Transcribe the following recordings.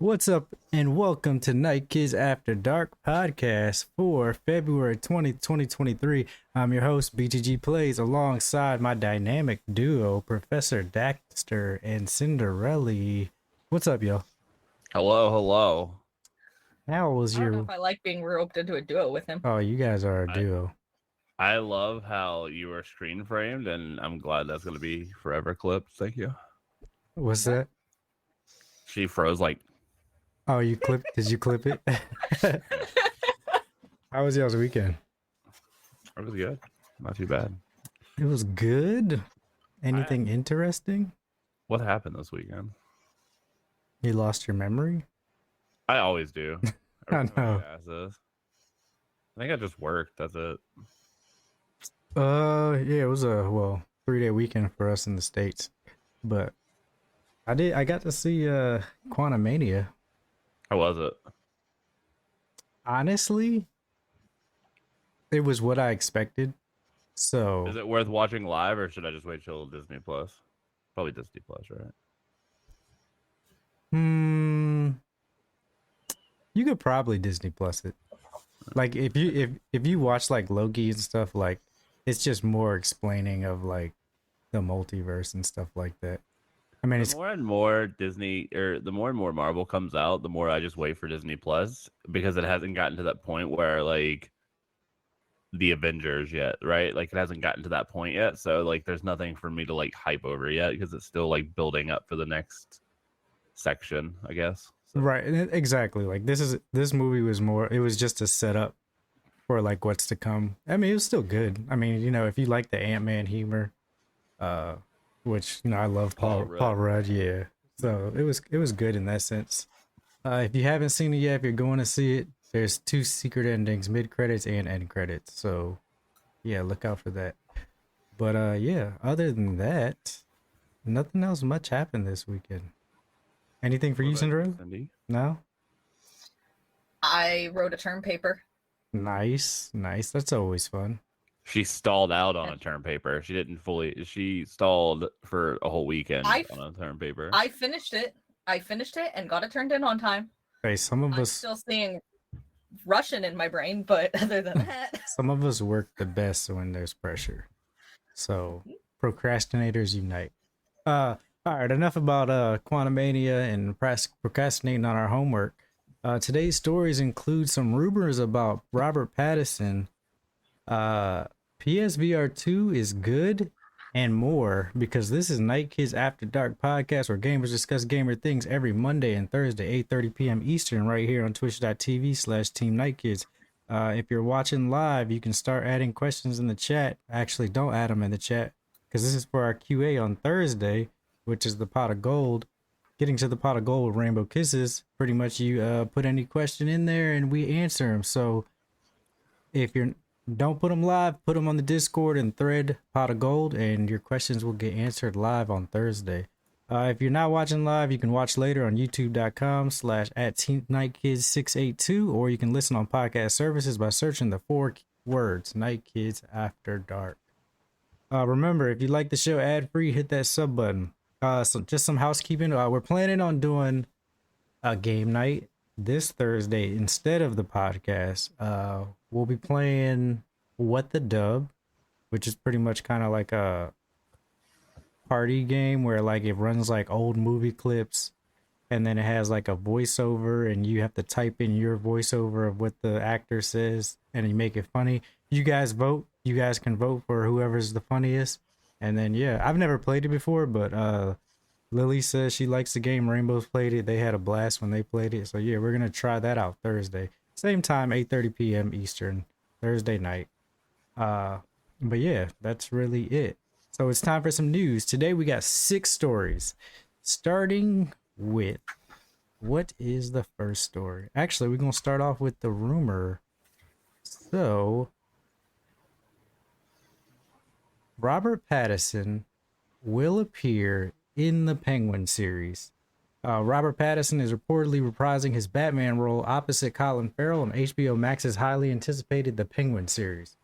What's up, and welcome to Night Kids After Dark podcast for February 20th, 2023. I'm your host, BTG Plays, alongside my dynamic duo, Professor Daxter and Cynderelle. What's up, y'all? Hello, hello. How was I don't know your... if I like being roped into a duo with him. Oh, you guys are a duo. I love how you were screen framed, and I'm glad that's going to be forever clipped. Thank you. What's that? She froze like... Oh, you clipped? Did you clip it? How was y'all's weekend? It was good. Not too bad. It was good. Anything interesting? What happened this weekend? You lost your memory? I always do. I Every time know. I ask this. I think I just worked. That's it. Yeah, it was a 3-day weekend for us in the States. But I got to see Quantumania. How was it? Honestly, it was what I expected. So Is it worth watching live, or should I just wait till Disney Plus? Probably Disney Plus, right? you could probably Disney Plus it. Like if you watch like Loki and stuff, like it's just more explaining of like the multiverse and stuff like that. I mean, it's The more and more Disney, or the more and more Marvel comes out, the more I just wait for Disney Plus, because it hasn't gotten to that point where like the Avengers yet, right? Like it hasn't gotten to that point yet. So like there's nothing for me to like hype over yet, because it's still like building up for the next section, I guess. So. right, exactly. Like this movie was more. It was just a setup for like what's to come. I mean, it was still good. I mean, if you like the Ant-Man humor, which I love Paul Rudd, yeah. So it was good in that sense. If you haven't seen it yet, if you're going to see it, there's 2 secret endings, mid credits and end credits. So yeah, look out for that. But yeah, other than that, nothing else much happened this weekend. Anything for you, Cynderelle? No? I wrote a term paper. Nice. That's always fun. She stalled out on a term paper. She stalled for a whole weekend on a term paper. I finished it and got it turned in on time. Hey, I'm still seeing Russian in my brain, but other than that, some of us work the best when there's pressure. So procrastinators unite. All right, enough about Quantumania and procrastinating on our homework. Today's stories include some rumors about Robert Pattinson. PSVR2 is good, and more, because this is Night Kids After Dark podcast, where gamers discuss gamer things every Monday and Thursday, 8:30 p.m. Eastern, right here on twitch.tv/Team Night Kids. If you're watching live, you can start adding questions in the chat. Actually, don't add them in the chat, because this is for our QA on Thursday, which is the pot of gold. Getting to the pot of gold with Rainbowkisses. Pretty much you put any question in there and we answer them. So if you don't put them live, put them on the Discord and thread pot of gold, and your questions will get answered live on Thursday. If you're not watching live, you can watch later on youtube.com/@TeamNightKids682, or you can listen on podcast services by searching the 4 words Night Kids After Dark. Remember, if you like the show ad-free, hit that sub button. So just some housekeeping. We're planning on doing a game night this Thursday instead of the podcast. We'll be playing What the Dub, which is pretty much kind of like a party game where like it runs like old movie clips, and then it has like a voiceover, and you have to type in your voiceover of what the actor says, and you make it funny. You guys vote. You guys can vote for whoever's the funniest. And then, yeah, I've never played it before, but Lily says she likes the game. Rainbow's played it. They had a blast when they played it. So, yeah, we're going to try that out Thursday. Same time, 8:30 p.m. Eastern, Thursday night. But, yeah, that's really it. So, it's time for some news. Today, we got 6 stories, starting with, what is the first story? Actually, we're going to start off with the rumor. So... Robert Pattinson will appear in the Penguin series. Robert Pattinson is reportedly reprising his Batman role opposite Colin Farrell on HBO Max's highly anticipated The Penguin series.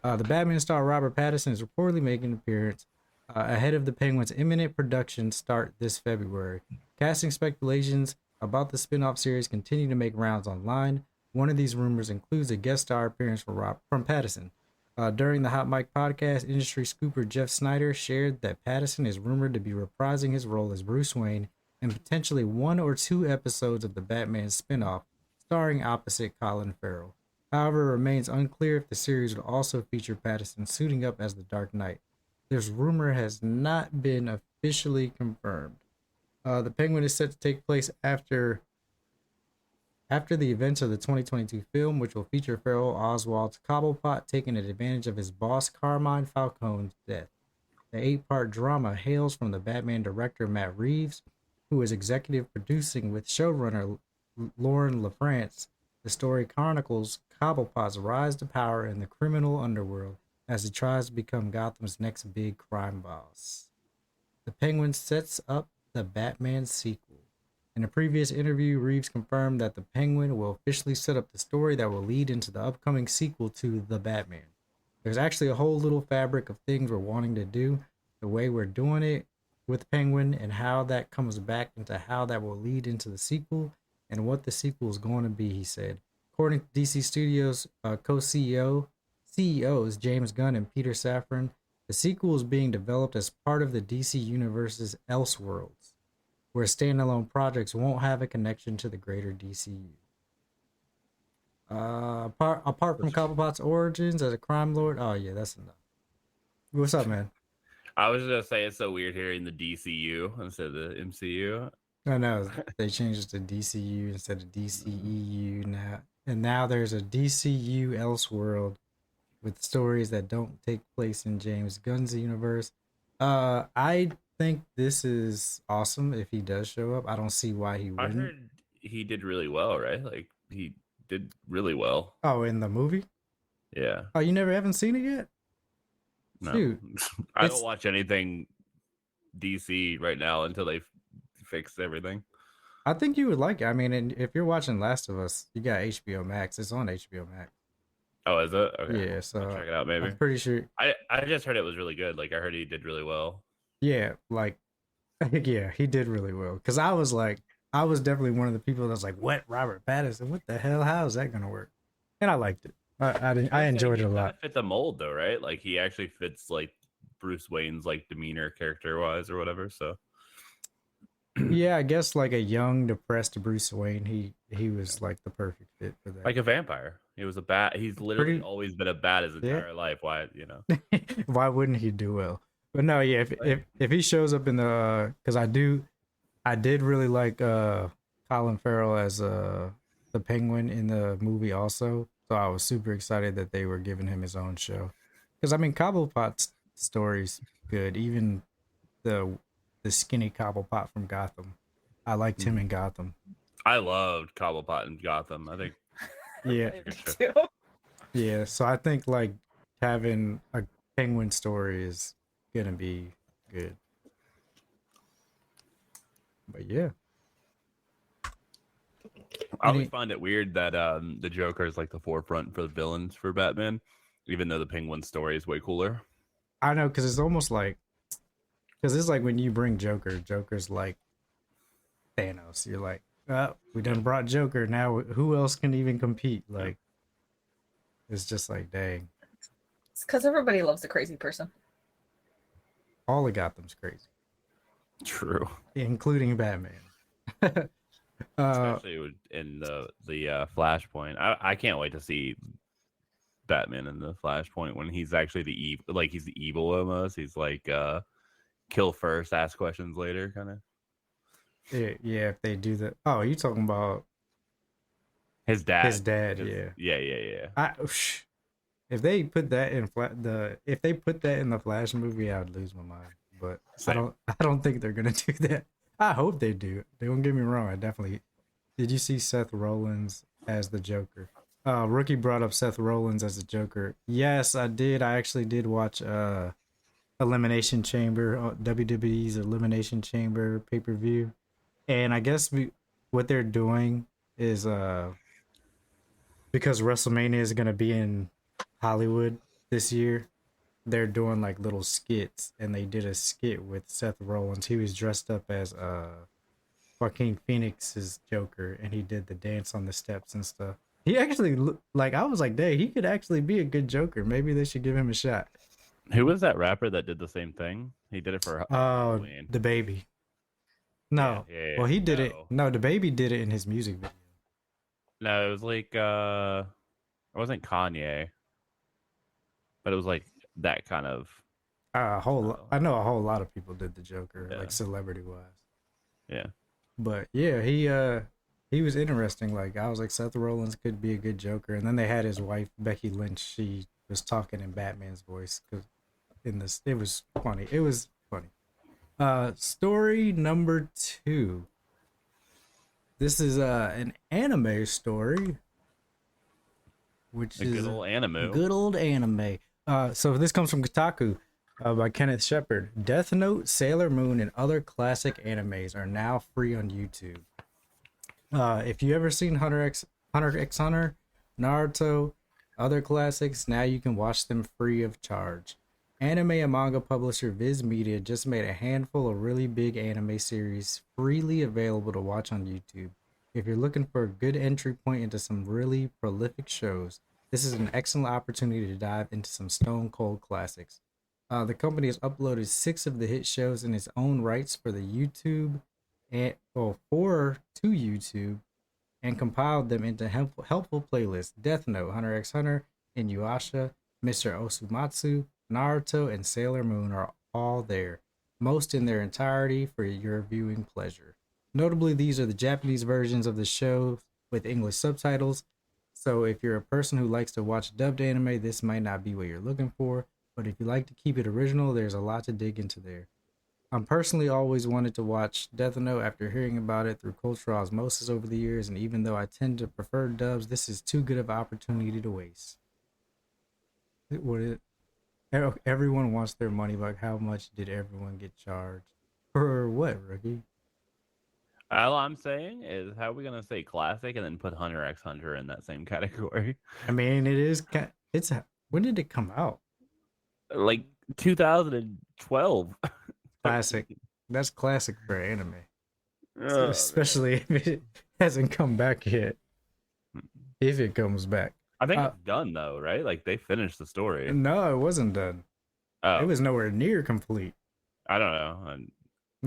The Batman star Robert Pattinson is reportedly making an appearance ahead of The Penguin's imminent production start this February. Casting speculations about the spin-off series continue to make rounds online. One of these rumors includes a guest star appearance from Pattinson. During the Hot Mic podcast, industry scooper Jeff Snyder shared that Pattinson is rumored to be reprising his role as Bruce Wayne in potentially 1 or 2 episodes of the Batman spin-off, starring opposite Colin Farrell. However, it remains unclear if the series would also feature Pattinson suiting up as the Dark Knight. This rumor has not been officially confirmed. The Penguin is set to take place after the events of the 2022 film, which will feature Farrell Oswald's Cobblepot taking advantage of his boss Carmine Falcone's death. The 8-part drama hails from the Batman director Matt Reeves, who is executive producing with showrunner Lauren LaFrance. The story chronicles Cobblepot's rise to power in the criminal underworld as he tries to become Gotham's next big crime boss. The Penguin sets up the Batman sequel. In a previous interview, Reeves confirmed that the Penguin will officially set up the story that will lead into the upcoming sequel to The Batman. There's actually a whole little fabric of things we're wanting to do, the way we're doing it with Penguin, and how that comes back into how that will lead into the sequel and what the sequel is going to be, he said. According to DC Studios CEOs James Gunn and Peter Safran, the sequel is being developed as part of the DC Universe's Elseworlds, where standalone projects won't have a connection to the greater DCU. Apart from Cobblepot's origins as a crime lord, oh yeah, that's enough. What's up, man? I was gonna say it's so weird hearing the DCU instead of the MCU. I know they changed it to DCU instead of DCEU now, and now there's a DCU Elseworld with stories that don't take place in James Gunn's universe. I think this is awesome if he does show up. I don't see why he I wouldn't. heard he did really well, right? Like he did really well. Oh, in the movie? Yeah. Oh, you never haven't seen it yet? No. Shoot. I It's- don't watch anything DC right now until they fix everything. I think you would like it. I mean, and if you're watching Last of Us, you got HBO Max. It's on HBO Max. Oh, is it? Okay. Yeah, so I'll check it out maybe. I'm pretty sure. I just heard it was really good. Like I heard he did really well. Yeah, like, yeah, he did really well. Because I was definitely one of the people that was like, what, Robert Pattinson? What the hell? How is that going to work? And I liked it. I enjoyed it a lot. Fit the mold though, right? Like he actually fits like Bruce Wayne's like demeanor character wise or whatever. So Yeah, I guess like a young, depressed Bruce Wayne, he was like the perfect fit for that. like a vampire. He was a bat. He's literally always been a bat his entire life. Why, Why wouldn't he do well? But no, yeah, if he shows up in the because I did really like Colin Farrell as the Penguin in the movie also. So I was super excited that they were giving him his own show. Because I mean, Cobblepot's story's good. Even the skinny Cobblepot from Gotham, I liked him in Gotham. I loved Cobblepot in Gotham. I think. Yeah, Too. yeah. So I think like having a Penguin story is gonna be good. But yeah. I always find it weird that the Joker is like the forefront for the villains for Batman, even though the Penguin story is way cooler. I know, because it's almost like, because it's like when you bring Joker's like Thanos. You're like, oh, we done brought Joker. Now who else can even compete? Like, it's just like, dang. It's because everybody loves a crazy person. All of Gotham's crazy, True. including Batman. Especially in the Flashpoint. I can't wait to see Batman in the Flashpoint when he's actually he's the evil almost. He's like kill first, ask questions later kind of. Yeah, if they do that. Oh, you talking about his dad? Yeah. If they put that in the Flash movie, I'd lose my mind. But Same. I don't think they're gonna do that. I hope they do. Don't get me wrong. I definitely. Did you see Seth Rollins as the Joker? Rookie brought up Seth Rollins as the Joker. Yes, I did. I actually did watch Elimination Chamber, WWE's Elimination Chamber pay-per-view, and I guess what they're doing is because WrestleMania is gonna be in Hollywood this year, they're doing like little skits, and they did a skit with Seth Rollins. He was dressed up as Joaquin Phoenix's Joker, and he did the dance on the steps and stuff. He actually like I was like, dang, he could actually be a good Joker. Maybe they should give him a shot. Who was that rapper that did the same thing? He did it for Halloween. The baby. Yeah, No, yeah, well he did it. no. No, the baby did it in his music video. No, it was like it wasn't Kanye, but it was like that kind of. I know a whole lot of people did the Joker, Yeah. like celebrity wise. Yeah. But yeah, he was interesting. Like I was like Seth Rollins could be a good Joker, and then they had his wife Becky Lynch. She was talking in Batman's voice because in this it was funny. It was funny. Story number 2. This is an anime story, which A is good old anime. good old anime. So this comes from Kotaku by Kenneth Shepard. Death Note, Sailor Moon, and other classic animes are now free on YouTube. If you ever seen Hunter x Hunter, Naruto, other classics, now you can watch them free of charge. Anime and manga publisher Viz Media just made a handful of really big anime series freely available to watch on YouTube. If you're looking for a good entry point into some really prolific shows, this is an excellent opportunity to dive into some stone cold classics. The company has uploaded 6 of the hit shows in its own rights for the YouTube and to YouTube and compiled them into helpful playlists. Death Note, Hunter x Hunter, Inuyasha, Mr. Osumatsu, Naruto, and Sailor Moon are all there, most in their entirety for your viewing pleasure. Notably, these are the Japanese versions of the show with English subtitles, so if you're a person who likes to watch dubbed anime, this might not be what you're looking for, but if you like to keep it original, there's a lot to dig into there. I'm personally always wanted to watch Death Note after hearing about it through cultural osmosis over the years, and even though I tend to prefer dubs, this is too good of an opportunity to waste. Everyone wants their money back. How much did everyone get charged? For what, Rookie? All I'm saying is, how are we gonna say classic and then put Hunter x Hunter in that same category? I mean, when did it come out? Like 2012. Classic. That's classic for anime. Oh, Especially if it hasn't come back yet. If it comes back. I think it's done though, right? Like they finished the story. No, it wasn't done. Oh, It was nowhere near complete. I don't know. I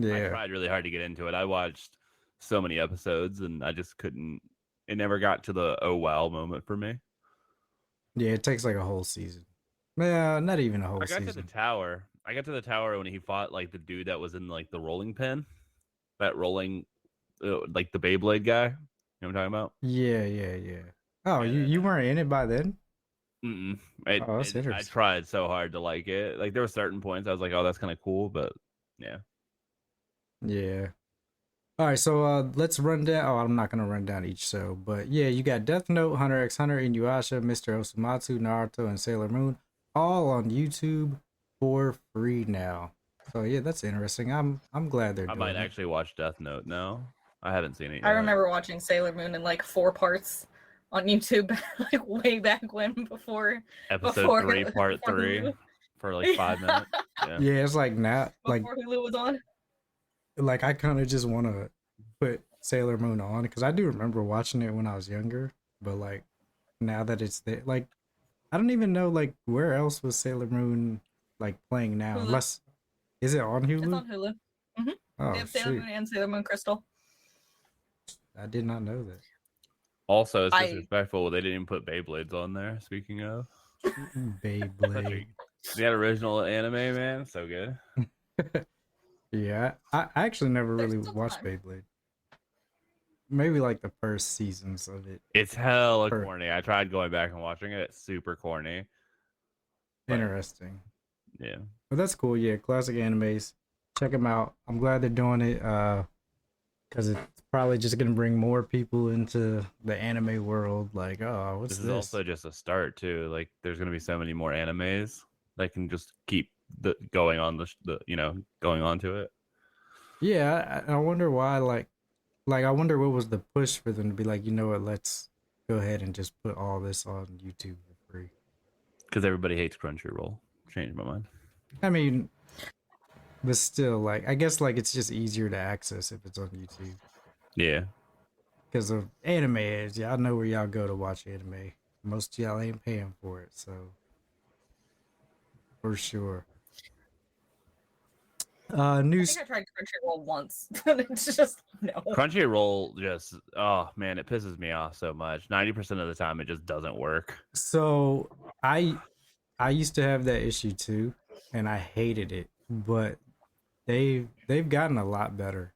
Yeah. tried really hard to get into it. I watched so many episodes and I just couldn't. It never got to the oh wow moment for me. Yeah, it takes like a whole season. Yeah, not even a whole I got season. to the tower. I got to the tower when he fought like the dude that was in like the rolling pin, that rolling, like the Beyblade guy. You know what I'm talking about? Yeah. Oh, Yeah, you weren't in it by then? Mm-mm. That's I interesting. tried so hard to like it. Like there were certain points I was like, oh, that's kind of cool, but yeah. Yeah. All right, so let's run down. Oh, I'm not gonna run down each show, but yeah, you got Death Note, Hunter x Hunter, Inuyasha, Mr. Osumatsu, Naruto, and Sailor Moon, all on YouTube for free now. So yeah, that's interesting. I'm glad they're I doing might it. actually watch Death Note now. I haven't seen it yet. I remember watching Sailor Moon in like 4 parts on YouTube, like way back when, before Episode 3, before part 3, Hulu. for like 5 minutes. Yeah. Yeah, it's like now, before Hulu was on. like I kind of just want to put Sailor Moon on because I do remember watching it when I was younger, but like now that it's there, like I don't even know like where else was Sailor Moon like playing now, Hulu. unless is it on Hulu? It's on Hulu. Oh They have Sailor shoot, Moon and Sailor Moon Crystal. I did not know that. Also, it's I- disrespectful. They didn't even put Beyblades on there. Speaking of, Beyblade. the original anime, man, so good. Yeah, I actually never There's really still watched time. Beyblade. Maybe like the first seasons of it. It's hella Per- corny. I tried going back and watching it. It's super corny. But, Interesting. yeah. But that's cool. Yeah, classic animes. Check them out. I'm glad they're doing it. Because it's probably just gonna bring more people into the anime world. Like, oh, what's This this? is also just a start too. Like, there's gonna be so many more animes that can just keep going on going on to it. Yeah, I wonder why. Like I wonder what was the push for them to be like, you know what? Let's go ahead and just put all this on YouTube for free. Because everybody hates Crunchyroll. Changed my mind. I mean, but still, like, I guess like it's just easier to access if it's on YouTube. Yeah. Because of anime ads. Y'all know where y'all go to watch anime. Most of y'all ain't paying for it, so for sure. I News. think I tried Crunchyroll once, but it's just no. Crunchyroll just, oh man, it pisses me off so much. 90% of the time, it just doesn't work. So I used to have that issue too, and I hated it. But they've gotten a lot better.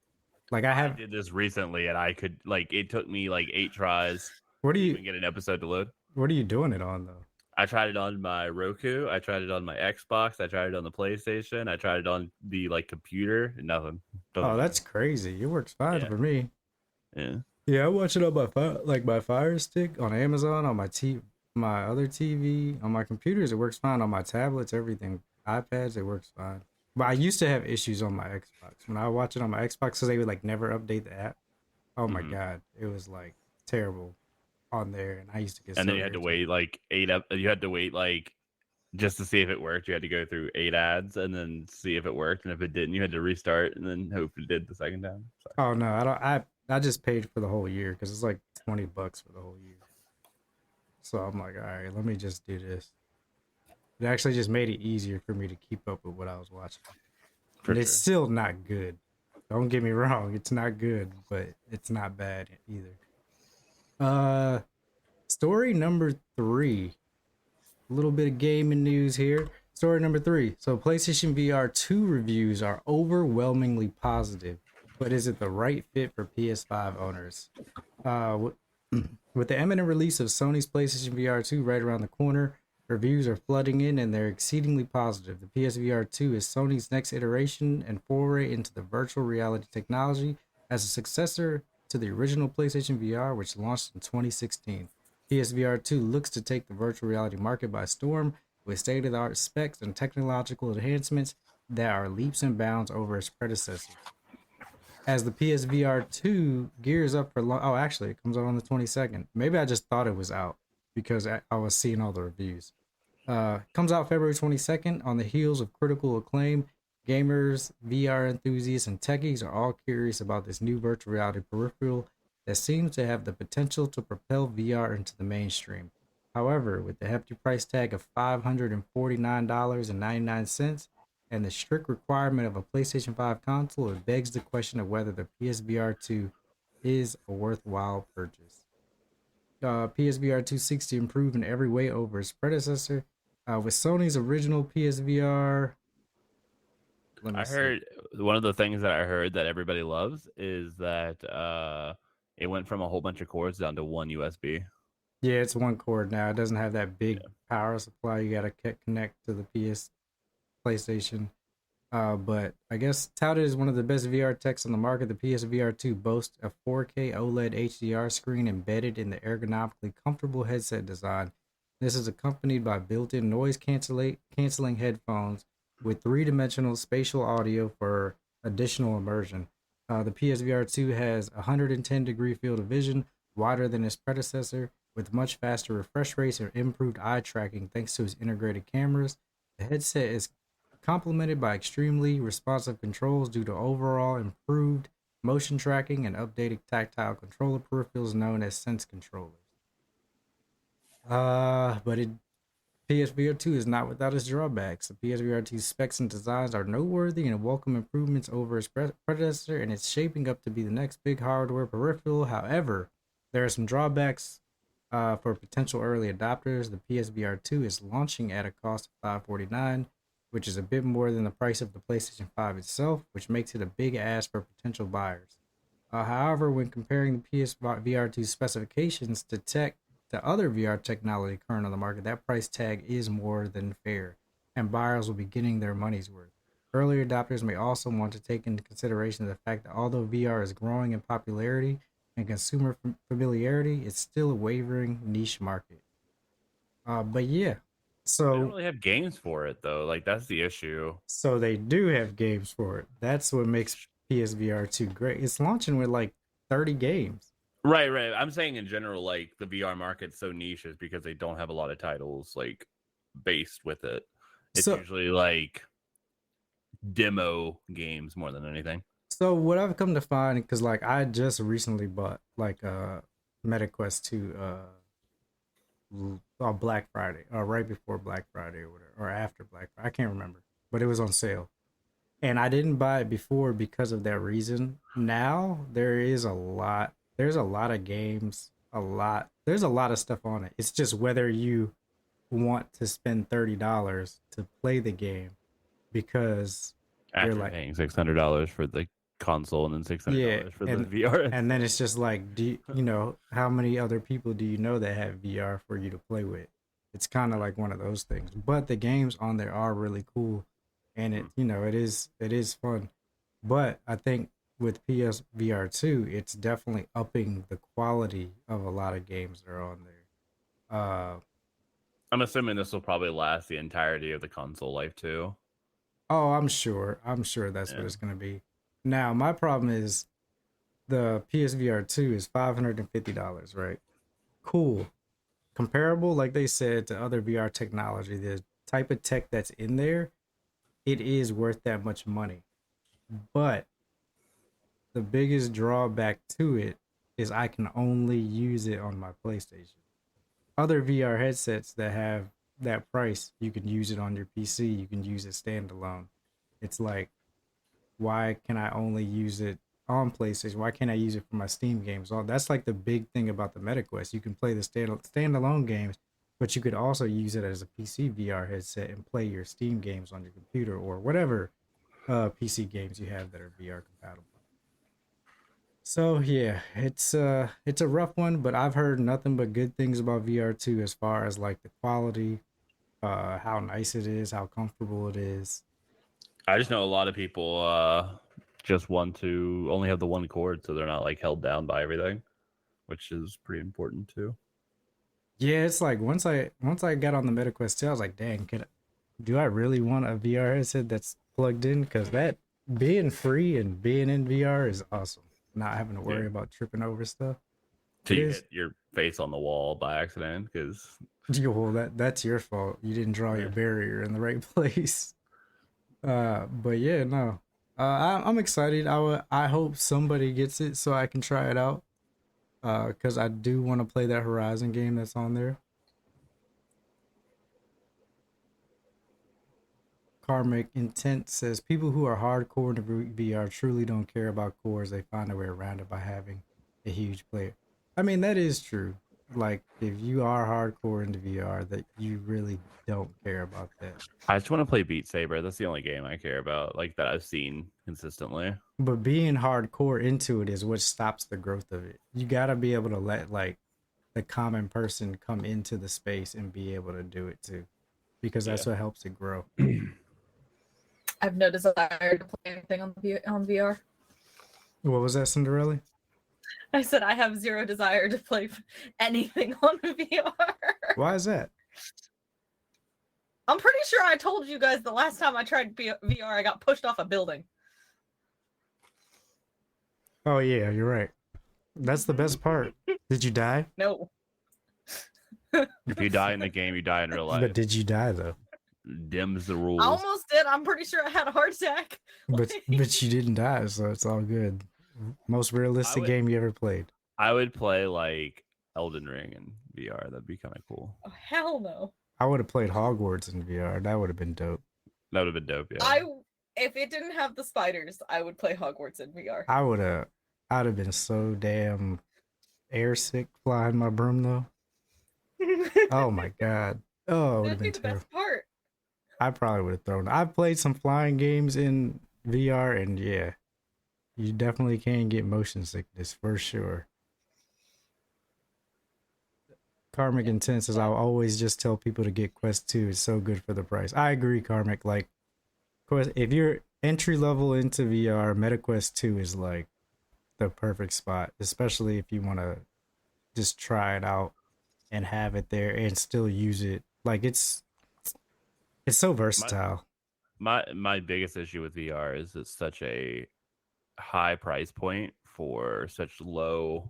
Like I did this recently, and I could it took me like 8 tries What to are you even get an episode to load. What are you doing it on though? I tried it on my Roku. I tried it on my Xbox. I tried it on the PlayStation. I tried it on the computer. Nothing. Doesn't Oh, work. that's crazy. It works fine Yeah. for me. Yeah. Yeah, I watch it on my Fire Stick on Amazon, on my other TV, on my computers. It works fine on my tablets, everything, iPads. It works fine. But I used to have issues on my Xbox when I watch it on my Xbox because they would like never update the app. Oh my god, it was like terrible on there, and I used to get And so then you had to irritated. wait like 8 up. You had to wait just to see if it worked. You had to go through 8 ads and then see if it worked. And if it didn't, you had to restart and then hope it did the second time. So. Oh no, I don't. I just paid for the whole year because it's like $20 for the whole year. So I'm like, all right, let me just do this. It actually just made it easier for me to keep up with what I was watching. For And it's sure. still not good. Don't get me wrong, it's not good, but it's not bad either. Story number 3. A little bit of gaming news here. Story number 3. So PlayStation VR2 reviews are overwhelmingly positive, but is it the right fit for PS5 owners? With the imminent release of Sony's PlayStation VR2 right around the corner, reviews are flooding in and they're exceedingly positive. The PSVR 2 is Sony's next iteration and foray into the virtual reality technology as a successor to the original PlayStation VR, which launched in 2016. PSVR 2 looks to take the virtual reality market by storm with state of the art specs and technological enhancements that are leaps and bounds over its predecessor. As the PSVR 2 gears up for oh, actually, it comes out on the 22nd. Maybe I just thought it was out because I was seeing all the reviews. Comes out February 22nd on the heels of critical acclaim. Gamers, VR enthusiasts, and techies are all curious about this new virtual reality peripheral that seems to have the potential to propel VR into the mainstream. However, with the hefty price tag of $549.99 and the strict requirement of a PlayStation 5 console, it begs the question of whether the PSVR 2 is a worthwhile purchase. PSVR 2 seeks to improve in every way over its predecessor. With Sony's original PSVR, I heard one of the things that I heard that everybody loves is that it went from a whole bunch of cords down to one USB. Yeah, it's one cord now. It doesn't have that big power supply. You got to connect to the PlayStation. But I guess touted as one of the best VR techs on the market, the PSVR 2 boasts a 4K OLED HDR screen embedded in the ergonomically comfortable headset design. This is accompanied by built-in noise canceling headphones with 3-dimensional spatial audio for additional immersion. The PSVR 2 has 110-degree field of vision, wider than its predecessor, with much faster refresh rates and improved eye tracking thanks to its integrated cameras. The headset is complemented by extremely responsive controls due to overall improved motion tracking and updated tactile controller peripherals known as Sense controllers. But PSVR 2 is not without its drawbacks. The PSVR 2 specs and designs are noteworthy and welcome improvements over its predecessor, and it's shaping up to be the next big hardware peripheral. However, there are some drawbacks for potential early adopters. The PSVR 2 is launching at a cost of $549, which is a bit more than the price of the PlayStation 5 itself, which makes it a big ask for potential buyers. However, when comparing the PSVR 2 specifications to other VR technology current on the market, that price tag is more than fair, and buyers will be getting their money's worth. Early adopters may also want to take into consideration the fact that although VR is growing in popularity and consumer familiarity, it's still a wavering niche market. But yeah, They don't so really have games for it though. Like that's the issue. so they do have games for it. That's what makes PSVR 2 great. It's launching with like 30 games. Right. I'm saying in general, like the VR market's so niche is because they don't have a lot of titles like based with it. It's So usually like demo games more than anything. So what I've come to find, because like I just recently bought like MetaQuest 2 on Black Friday, or right before Black Friday or whatever, or after Black Friday. I can't remember, but it was on sale. And I didn't buy it before because of that reason. Now there's a lot of games, there's a lot of stuff on it. It's just whether you want to spend $30 to play the game because you're After like, paying $600 for the console and then yeah, $600 for the VR. and then it's just like, you know, how many other people do you know that have VR for you to play with? It's kind of like one of those things. But the games on there are really cool, and you know, it is fun. But I think with PSVR2, it's definitely upping the quality of a lot of games that are on there. I'm assuming this will probably last the entirety of the console life too. Oh, I'm sure that's what Yeah. it's gonna be. Now, my problem is the PSVR2 is $550, right? Cool. Comparable, like they said, to other VR technology, the type of tech that's in there, it is worth that much money. But the biggest drawback to it is I can only use it on my PlayStation. Other VR headsets that have that price, you can use it on your PC, you can use it standalone. It's like, why can I only use it on PlayStation? Why can't I use it for my Steam games? All that's like the big thing about the MetaQuest. You can play the standalone games, but you could also use it as a PC VR headset and play your Steam games on your computer or whatever PC games you have that are VR compatible. So yeah, it's a rough one, but I've heard nothing but good things about VR2 as far as like the quality, how nice it is, how comfortable it is. I just know a lot of people just want to only have the one cord so they're not like held down by everything, which is pretty important too. Yeah, it's like once I got on the MetaQuest 2, I was like, dang, do I really want a VR headset that's plugged in? Because that being free and being in VR is awesome. Not having to worry Yeah. about tripping over stuff. Till It you is. hit your face on the wall by accident because Well, that's your fault. You didn't draw your barrier in the right place. But yeah, no. I'm excited. I hope somebody gets it so I can try it out. Because I do want to play that Horizon game that's on there. Karmic Intent says people who are hardcore into VR truly don't care about cores. They find a way around it by having a huge player. I mean, that is true. Like, if you are hardcore into VR, that you really don't care about that. I just want to play Beat Saber. That's the only game I care about, like that I've seen consistently. But being hardcore into it is what stops the growth of it. You gotta be able to let like the common person come into the space and be able to do it too, because that's what helps it grow. I have no desire to play anything on VR. What was that, Cinderella? I said I have zero desire to play anything on VR. Why is that? I'm pretty sure I told you guys the last time I tried VR, I got pushed off a building. Oh yeah, you're right. That's the best part. Did you die? No. If you die in the game, you die in real life. But did you die though? Dims the rules. I almost did. I'm pretty sure I had a heart attack. But you didn't die, so it's all good. Most realistic game you ever played. I would play like Elden Ring in VR. That'd be kind of cool. Oh, hell no. I would have played Hogwarts in VR. That would have been dope. That would have been dope. Yeah. If it didn't have the spiders, I would play Hogwarts in VR. I'd have been so damn airsick flying my broom though. Oh my god. Oh, it would have been That'd be the terrible. best part. I probably would have thrown. I've played some flying games in VR, and yeah, you definitely can get motion sickness for sure. Karmic Intent says I'll always just tell people to get Quest 2. It's so good for the price. I agree, Karmic. Like, if you're entry level into VR, MetaQuest 2 is like the perfect spot, especially if you want to just try it out and have it there and still use it. Like, it's so versatile. My biggest issue with VR is it's such a high price point for such low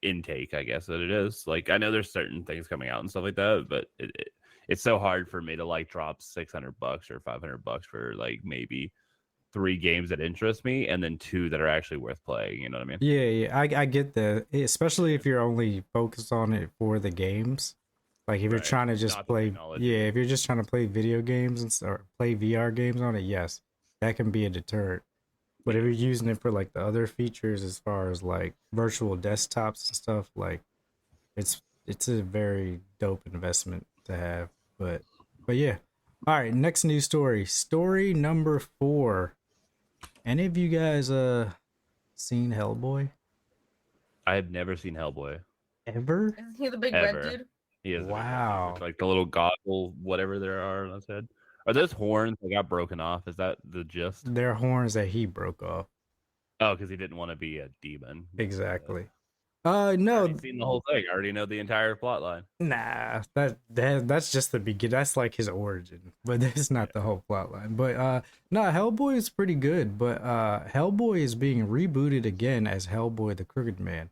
intake, I guess that it is. Like, I know there's certain things coming out and stuff like that, but it's so hard for me to like drop $600 or $500 for like maybe 3 games that interest me, and then 2 that are actually worth playing. You know what I mean? Yeah, I get that, especially if you're only focused on it for the games. Like if you're Right. trying to just Not the play, technology. yeah, if you're just trying to play video games or play VR games on it, yes, that can be a deterrent. But if you're using it for like the other features, as far as like virtual desktops and stuff, like it's a very dope investment to have. But yeah. All right, next news story. Story number 4. Any of you guys seen Hellboy? I have never seen Hellboy Ever? Isn't he the big red ever. dude? He is the big red dude Wow. with, like the little goggle, whatever there are on his head. Are those horns that got broken off? Is that the gist? They're horns that he broke off. Oh, because he didn't want to be a demon. Exactly. I've No, already seen the whole thing. I already know the entire plot line. nah. That's just the begin. That's like his origin, but that's not the whole plot line. But no, Hellboy is pretty good. But Hellboy is being rebooted again as Hellboy the Crooked Man.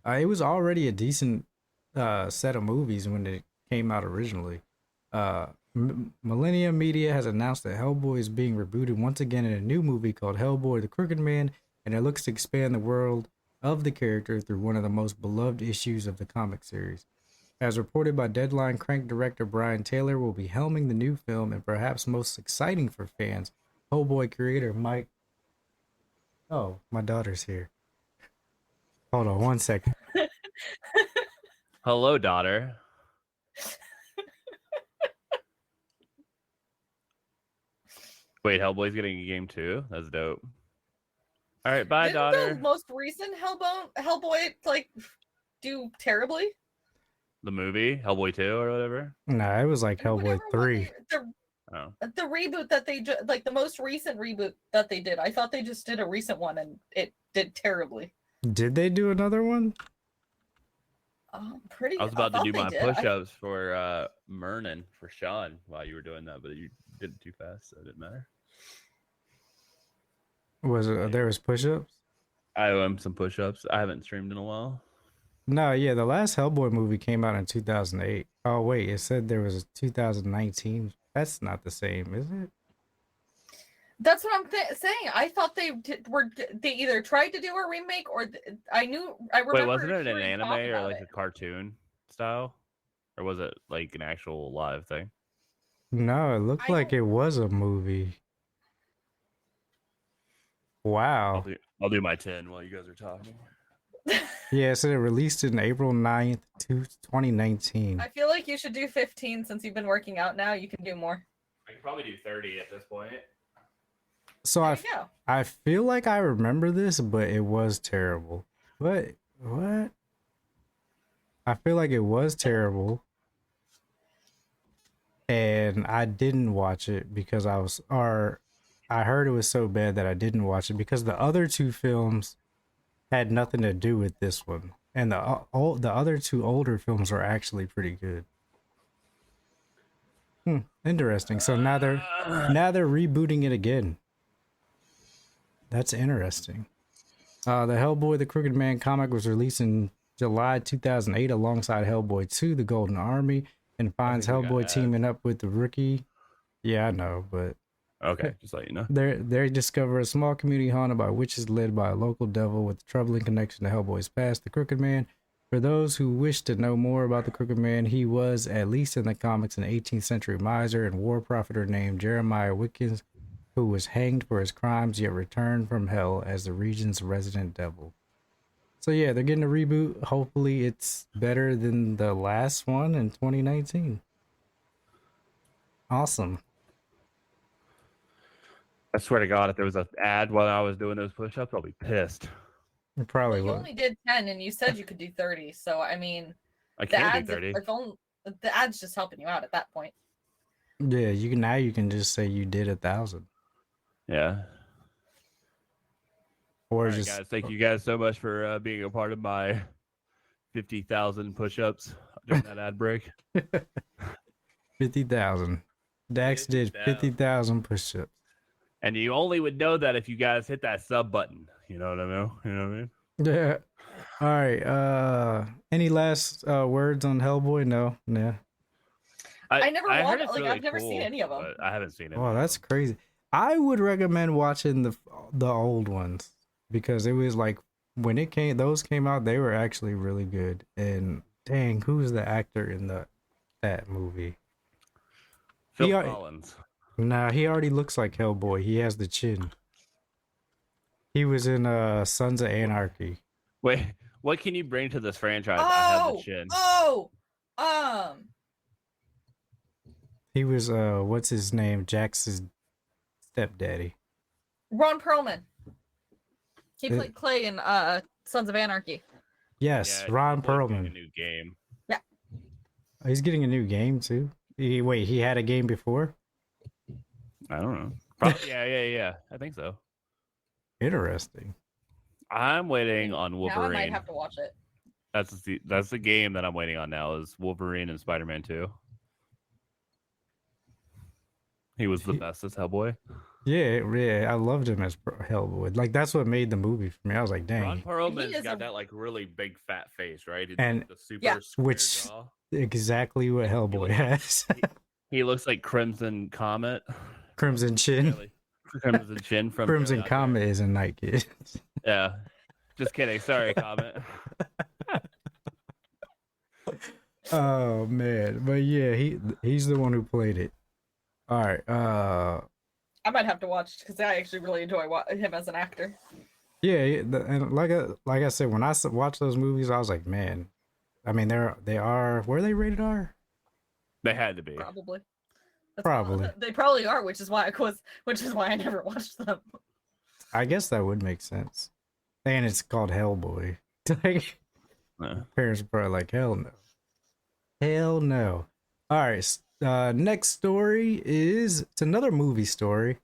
It was already a decent set of movies when it came out originally. Millennium Media has announced that Hellboy is being rebooted once again in a new movie called Hellboy the Crooked Man, and it looks to expand the world of the character through one of the most beloved issues of the comic series. As reported by Deadline, Crank director Brian Taylor will be helming the new film, and perhaps most exciting for fans, Hellboy creator Mike. Oh, my daughter's here. Hold on 1 second. Hello, daughter. Wait, Hellboy's getting a game too? That's dope. All right, bye, Didn't daughter. the most recent Hellboy like do terribly? The movie Hellboy 2 or whatever. Nah, it was like Hellboy Whatever one 3. Oh, the reboot that they like the most recent reboot that they did. I thought they just did a recent one and it did terribly. Did they do another one? Pretty. I was about to thought do they my did. push-ups for Mernon for Sean while you were doing that, but you did it too fast, so it didn't matter. Was it there was push-ups? I owe him some push-ups. I haven't streamed in a while. No, yeah, the last Hellboy movie came out in 2008. Oh wait, it said there was a 2019. That's not the same, is it? That's what I'm saying. I thought they either tried to do a remake or I remember. Wait, wasn't it an hearing anime talk or about like it. a cartoon style, or was it like an actual live thing? No, it looked I like don't- it was a movie. Wow. I'll do my 10 while you guys are talking. Yeah, so it released in April 9th, 2019. I feel like you should do 15 since you've been working out now. You can do more. I could probably do 30 at this point. So There I you go. I feel like I remember this, but it was terrible. What? I feel like it was terrible. And I didn't watch it because I heard it was so bad that I didn't watch it because the other 2 films had nothing to do with this one. And the other 2 older films are actually pretty good. Interesting. So now they're rebooting it again. That's interesting. The Hellboy the Crooked Man comic was released in July 2008 alongside Hellboy 2 The Golden Army, and finds think we got Hellboy ads. teaming up with the Rookie. Yeah, I know, but Okay, just let you know. they discover a small community haunted by witches led by a local devil with a troubling connection to Hellboy's past, the Crooked Man. For those who wish to know more about the Crooked Man, he was, at least in the comics, an 18th century miser and war prophet named Jeremiah Wickens, who was hanged for his crimes yet returned from hell as the region's resident devil. So yeah, they're getting a reboot. Hopefully it's better than the last one in 2019. Awesome. I swear to God, if there was an ad while I was doing those push-ups, I'll be pissed. It probably Well, you was. only did 10 and you said you could do 30. So, I mean, I the can't ads, do 30. if only, the ads just helping you out at that point. Yeah, you can just say you did 1,000. Yeah. Or All right, just guys, thank you guys so much for being a part of my 50,000 push-ups during that ad break. 50,000. Dax did 50,000 push-ups. And you only would know that if you guys hit that sub button. You know what I mean? You know what I mean? Yeah. All right. Any last words on Hellboy? No. Yeah. I never heard watched- it's like, really I've never seen cool, any of them. but I haven't seen it. Oh, that's crazy. I would recommend watching the old ones because it was like when those came out, they were actually really good. And dang, who's the actor in that movie? Phil He, Collins. nah, he already looks like Hellboy. He has the chin. He was in Sons of Anarchy. Wait, what can you bring to this franchise? I have the chin. He was what's his name? Jax's stepdaddy. Ron Perlman. He played Clay in Sons of Anarchy. Yes, Yeah, Ron he's getting Perlman. a new game. Yeah. He's getting a new game too. He had a game before? I don't know. Probably, yeah. I think so. Interesting. I'm waiting on Wolverine. Now I might have to watch it. That's the game that I'm waiting on now is Wolverine and Spider-Man 2. He was the best as Hellboy. Yeah, I loved him as Hellboy. Like that's what made the movie for me. I was like, dang. Ron Perlman's got that like really big fat face, right? And the super square which jaw. Exactly what Hellboy has. He looks like Crimson Comet. Crimson Chin. Really. Crimson Chin from Crimson Comet is a Night Kid. Yeah. Just kidding. Sorry, Comet. Oh man. But yeah, he's the one who played it. All right. I might have to watch because I actually really enjoy him as an actor. Yeah, and like I said, when I watched those movies, I was like, man. I mean, they are. Were they rated R? They had to be. Probably. Probably. They probably are, which is why I never watched them. I guess that would make sense. And it's called Hellboy. Like, parents are probably like, hell no. Hell no. All right. Next story it's another movie story.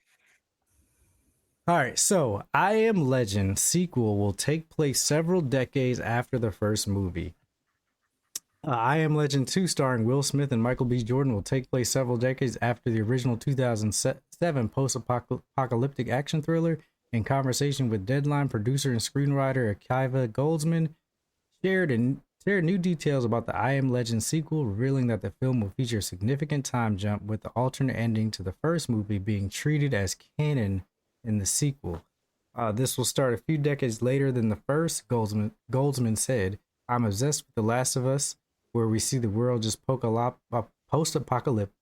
All right. So, I Am Legend sequel will take place several decades after the first movie. I Am Legend 2, starring Will Smith and Michael B. Jordan, will take place several decades after the original 2007 post-apocalyptic action thriller. In conversation with Deadline, producer and screenwriter Akiva Goldsman shared new details about the I Am Legend sequel, revealing that the film will feature a significant time jump, with the alternate ending to the first movie being treated as canon in the sequel. This will start a few decades later than the first, Goldsman said. I'm obsessed with The Last of Us, where we see the world just post-apocalypse,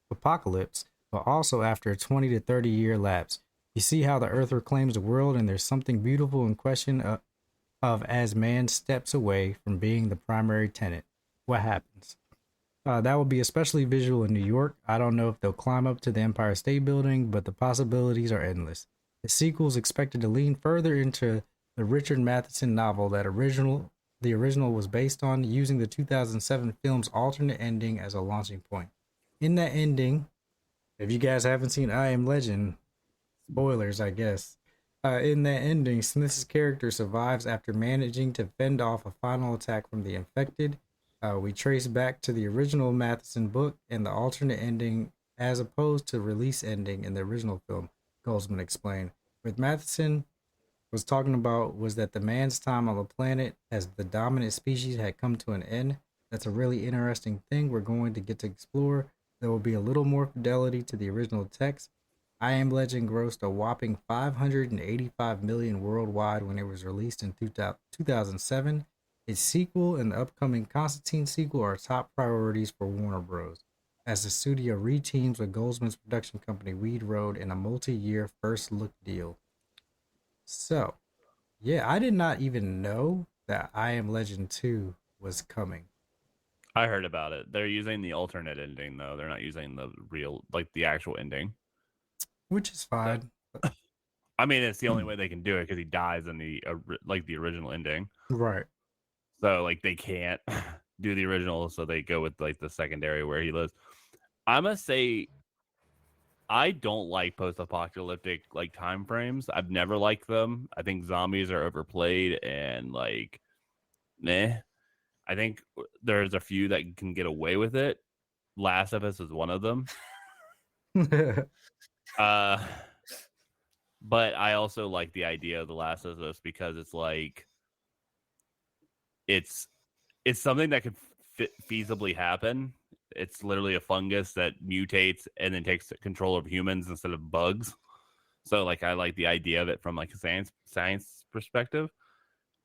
but also after a 20 to 30 year lapse. You see how the Earth reclaims the world, and there's something beautiful in question of as man steps away from being the primary tenant. What happens? That will be especially visual in New York. I don't know if they'll climb up to the Empire State Building, but the possibilities are endless. The sequel is expected to lean further into the Richard Matheson novel that the original was based on, using the 2007 film's alternate ending as a launching point. In that ending, if you guys haven't seen I Am Legend, spoilers, I guess. In that ending, Smith's character survives after managing to fend off a final attack from the infected. We trace back to the original Matheson book and the alternate ending as opposed to release ending in the original film, Goldsman explained. With Matheson was talking about was that the man's time on the planet as the dominant species had come to an end. That's a really interesting thing we're going to get to explore. There will be a little more fidelity to the original text. I Am Legend grossed a whopping $585 million worldwide when it was released in 2007. Its sequel and the upcoming Constantine sequel are top priorities for Warner Bros., as the studio reteams with Goldsman's production company Weed Road in a multi-year first look deal. So, yeah, I did not even know that I Am Legend 2 was coming. I heard about it. They're using the alternate ending, though. They're not using the real, like the actual ending. Which is fine. I mean, it's the only way they can do it because he dies in the original ending. Right. So like they can't do the original, so they go with like the secondary where he lives. I must say, I don't like post-apocalyptic like time frames. I've never liked them. I think zombies are overplayed and like, meh. I think there's a few that can get away with it. Last of Us is one of them. But I also like the idea of The Last of Us because it's like it's something that could feasibly happen it's literally a fungus that mutates and then takes control of humans instead of bugs. So like I like the idea of it from like a science perspective.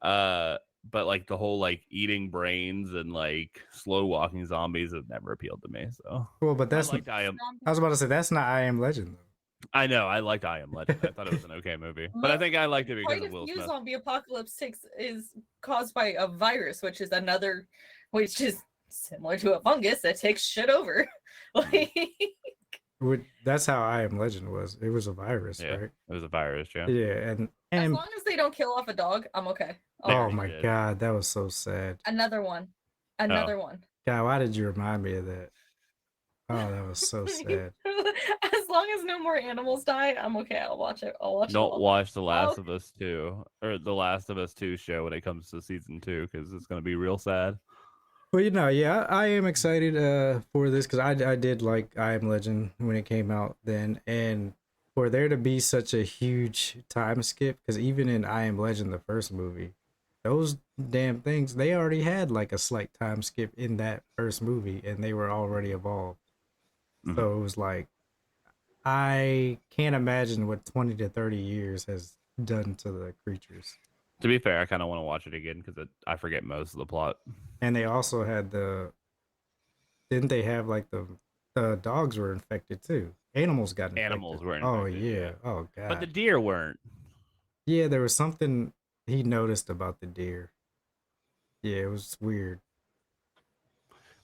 But like the whole like eating brains and like slow walking zombies have never appealed to me. So Well, but that's I am. I was about to say that's not I Am Legend though. I know I liked I Am Legend. I thought it was an okay movie, but I think I liked it because Quite of a Will few Smith. zombie apocalypse is caused by a virus, which is similar to a fungus that takes shit over. Like, That's how I Am Legend was. It was a virus, Yeah, right? it was a virus. Yeah. Yeah, as and long as they don't kill off a dog, I'm okay. oh Very my good. god, that was so sad. Another one. One. God, why did you remind me of that? Oh, that was so sad. As long as no more animals die, I'm okay. I'll watch it. I'll watch it. Don't all. watch The Last of Us 2 or The Last of Us 2 show when it comes to season 2 because it's gonna be real sad. Well, yeah, I am excited for this because I did like I Am Legend when it came out then, and for there to be such a huge time skip, because even in I Am Legend, the first movie, those damn things, they already had like a slight time skip in that first movie, and they were already evolved. Mhm. So it was like, I can't imagine what 20 to 30 years has done to the creatures. To be fair, I kind of want to watch it again because I forget most of the plot. And they also had didn't they have like the dogs were infected too? Animals got infected. Animals were Oh infected, yeah. yeah. Oh god. But the deer weren't. Yeah, there was something he noticed about the deer. Yeah, it was weird.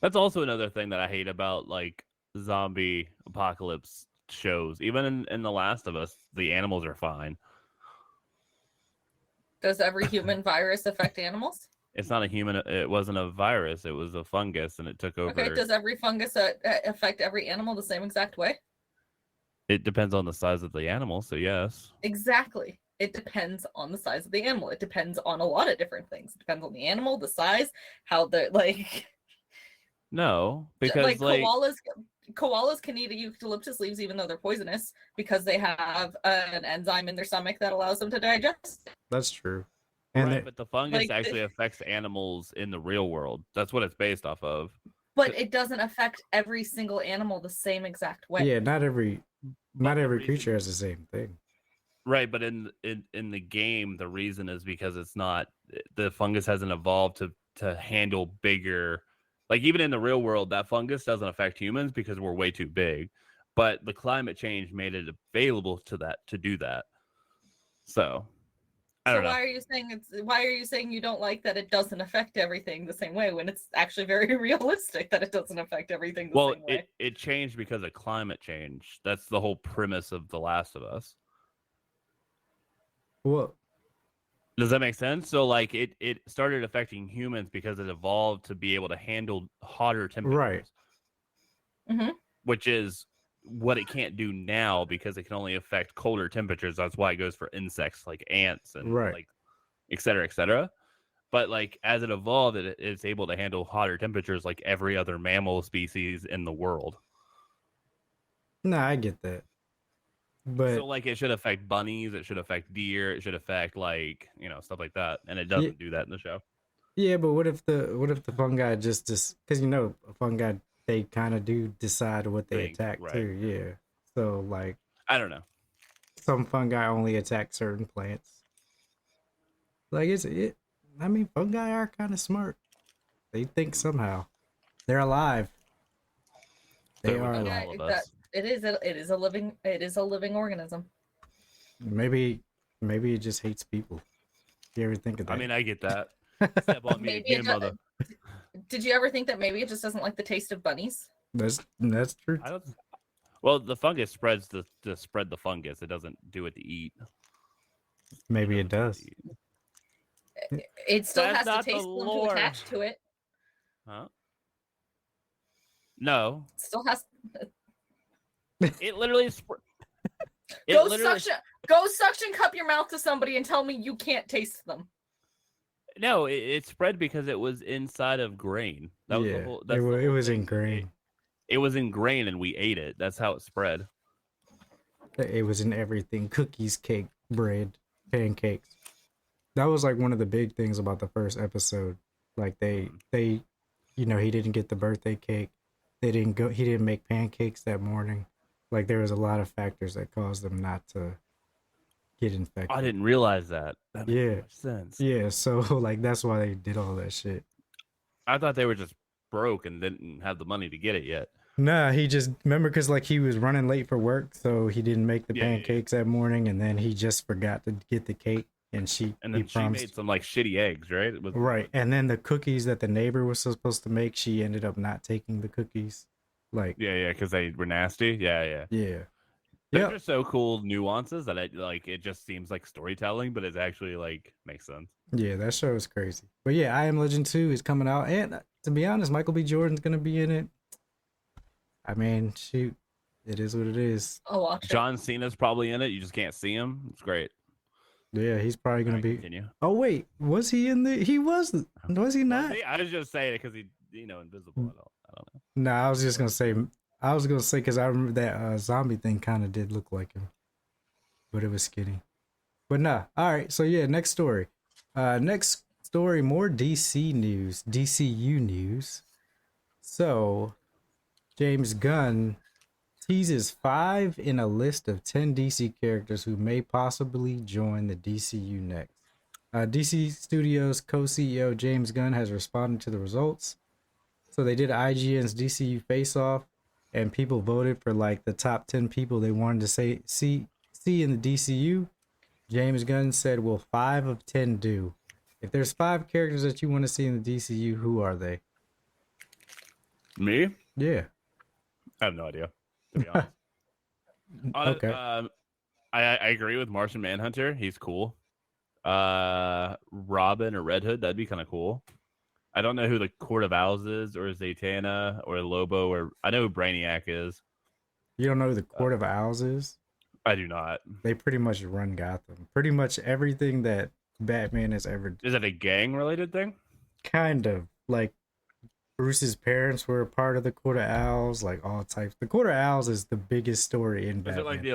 That's also another thing that I hate about like zombie apocalypse shows. Even in The Last of Us, the animals are fine. Does every human virus affect animals? It's not a human. It wasn't a virus. It was a fungus, and it took over. Okay. Does every fungus affect every animal the same exact way? It depends on the size of the animal. So yes. Exactly. It depends on the size of the animal. It depends on a lot of different things. It depends on the animal, the size, how the like. No, because like koalas can eat eucalyptus leaves even though they're poisonous because they have an enzyme in their stomach that allows them to digest. That's true. And right, but the fungus like, actually affects animals in the real world. That's what it's based off of. But it doesn't affect every single animal the same exact way. yeah, not every reason- creature has the same thing. Right, but in the game, the reason is because it's not the fungus hasn't evolved to handle bigger. Like even in the real world, that fungus doesn't affect humans because we're way too big. But the climate change made it available to do that. So I don't know. Why are you saying you don't like that it doesn't affect everything the same way when it's actually very realistic that it doesn't affect everything the same way? It changed because of climate change. That's the whole premise of The Last of Us. Well, does that make sense? So like it started affecting humans because it evolved to be able to handle hotter temperatures. Right. Mm-hmm. Which is what it can't do now because it can only affect colder temperatures. That's why it goes for insects like ants and like et cetera, et cetera. But like as it evolved, it's able to handle hotter temperatures like every other mammal species in the world. No, I get that. But so like it should affect bunnies, it should affect deer, it should affect like, stuff like that. And it doesn't do that in the show. Yeah, but what if the fungi just because fungi, they kind of do decide what they attack too. Yeah. So like I don't know. Some fungi only attack certain plants. Like I mean, fungi are kind of smart. They think somehow. They're alive. They are alive. All of us. It is a living organism. Maybe it just hates people. You ever think of that? I mean, I get that. Step on me again, mother. Did you ever think that maybe it just doesn't like the taste of bunnies? That's true. Well, the fungus spreads to spread the fungus. It doesn't do it to eat. Maybe it does. It still has to taste them to attach to it. Huh? No. It still has. It literally. Go suction cup your mouth to somebody and tell me you can't taste them. No, it spread because it was inside of grain. That was the whole. It was in grain. It was in grain, and we ate it. That's how it spread. It was in everything: cookies, cake, bread, pancakes. That was like one of the big things about the first episode. Like they, he didn't get the birthday cake, they didn't go. He didn't make pancakes that morning. Like there was a lot of factors that caused them not to get infected. I didn't realize that. That makes Yeah. so much sense. Yeah, so like that's why they did all that shit. I thought they were just broke and didn't have the money to get it yet. Nah, he just remember because like he was running late for work, so he didn't make the Yeah, yeah, yeah. pancakes that morning, and then he just forgot to get the cake, and And he then she promised. made some like shitty eggs, right? It was Right, and then the cookies that the neighbor was supposed to make, she ended up not taking the cookies. Like, Yeah, because they were nasty. Yeah. yeah, They're yeah, just so cool nuances that it just seems like storytelling, but it actually like makes sense. yeah, that show is crazy. But yeah, I Am Legend 2 is coming out, and to be honest, Michael B. Jordan's gonna be in it. I mean, shoot, it is what it is. I'll watch it. John Cena's probably in it. You just can't see him. It's great. Yeah, he's probably gonna Alright, be. continue. Oh wait, was he in the? He was. Was he not? See, I was just saying it because he, invisible. I don't know. No, I was just gonna say. I was gonna say because I remember that zombie thing kind of did look like him, but it was skinny. But nah. All right. So yeah, next story. Next story. More DC news. DCU news. So, James Gunn teases 5 in a list of 10 DC characters who may possibly join the DCU next. DC Studios co-CEO James Gunn has responded to the results. So they did IGN's DCU Face-Off, and people voted for like the top 10 people they wanted to see in the DCU. James Gunn said, "Will 5 of 10 do? If there's 5 characters that you want to see in the DCU, who are they?" Me? Yeah. I have no idea. To be honest. Okay. I agree with Martian Manhunter. He's cool. Robin or Red Hood, that'd be kind of cool. I don't know who the Court of Owls is, or Zatanna, or Lobo, or I know who Brainiac is. You don't know who the Court of Owls is? I do not. They pretty much run Gotham. Pretty much everything that Batman has ever done. Is it a gang related thing? Kind of. Like, Bruce's parents were a part of the Court of Owls, like all types. The Court of Owls is the biggest story in Batman. Is it like the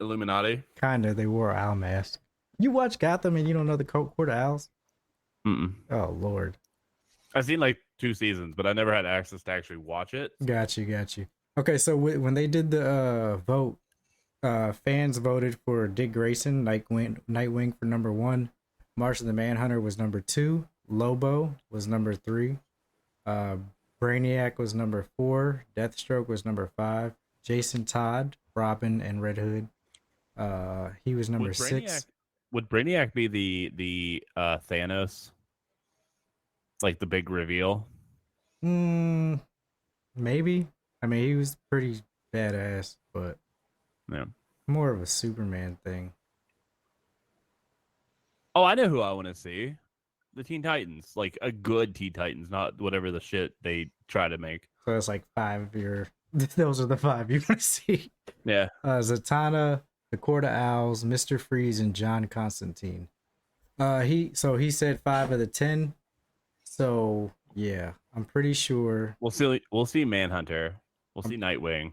Illuminati? Kind of. They wore owl masks. You watch Gotham and you don't know the Court of Owls? Mm-mm. Oh, Lord. I've seen like 2 seasons, but I never had access to actually watch it. Got you. Okay, so when they did the vote, fans voted for Dick Grayson, Nightwing for number 1. Martian the Manhunter was number 2. Lobo was number 3. Brainiac was number 4. Deathstroke was number 5. Jason Todd, Robin, and Red Hood. He was number 6. Would Brainiac be the Thanos? Like the big reveal? Maybe. I mean, he was pretty badass, but Yeah. more of a Superman thing. Oh, I know who I want to see. The Teen Titans. Like a good Teen Titans, not whatever the shit they try to make. So it's like 5 of your. Those are the 5 you want to see. Yeah. Zatanna, the Court of Owls, Mr. Freeze, and John Constantine. He said 5 of the 10. So yeah, I'm pretty sure We'll see Manhunter. We'll see Nightwing.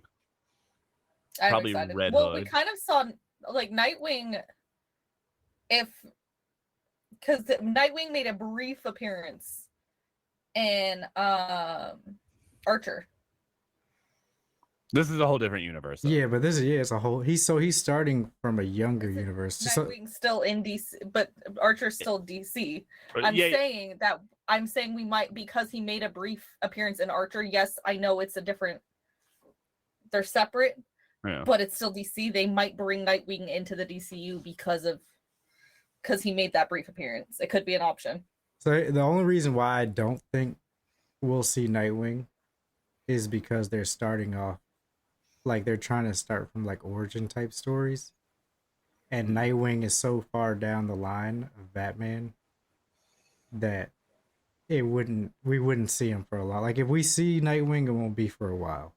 I'm Probably excited. Red Well, we Hood. kind of saw like Nightwing, because Nightwing made a brief appearance in Archer. This is a whole different universe. Though. Yeah, but this is it's a whole. He's starting from a younger universe. So, Nightwing's still in DC, but Archer's still DC. But I'm saying we might, because he made a brief appearance in Archer. Yes, I know it's a different. They're separate, Yeah. but it's still DC. They might bring Nightwing into the DCU because he made that brief appearance. It could be an option. So the only reason why I don't think we'll see Nightwing is because they're starting off, like they're trying to start from like origin type stories, and Nightwing is so far down the line of Batman that we wouldn't see him for a while. Like if we see Nightwing, it won't be for a while.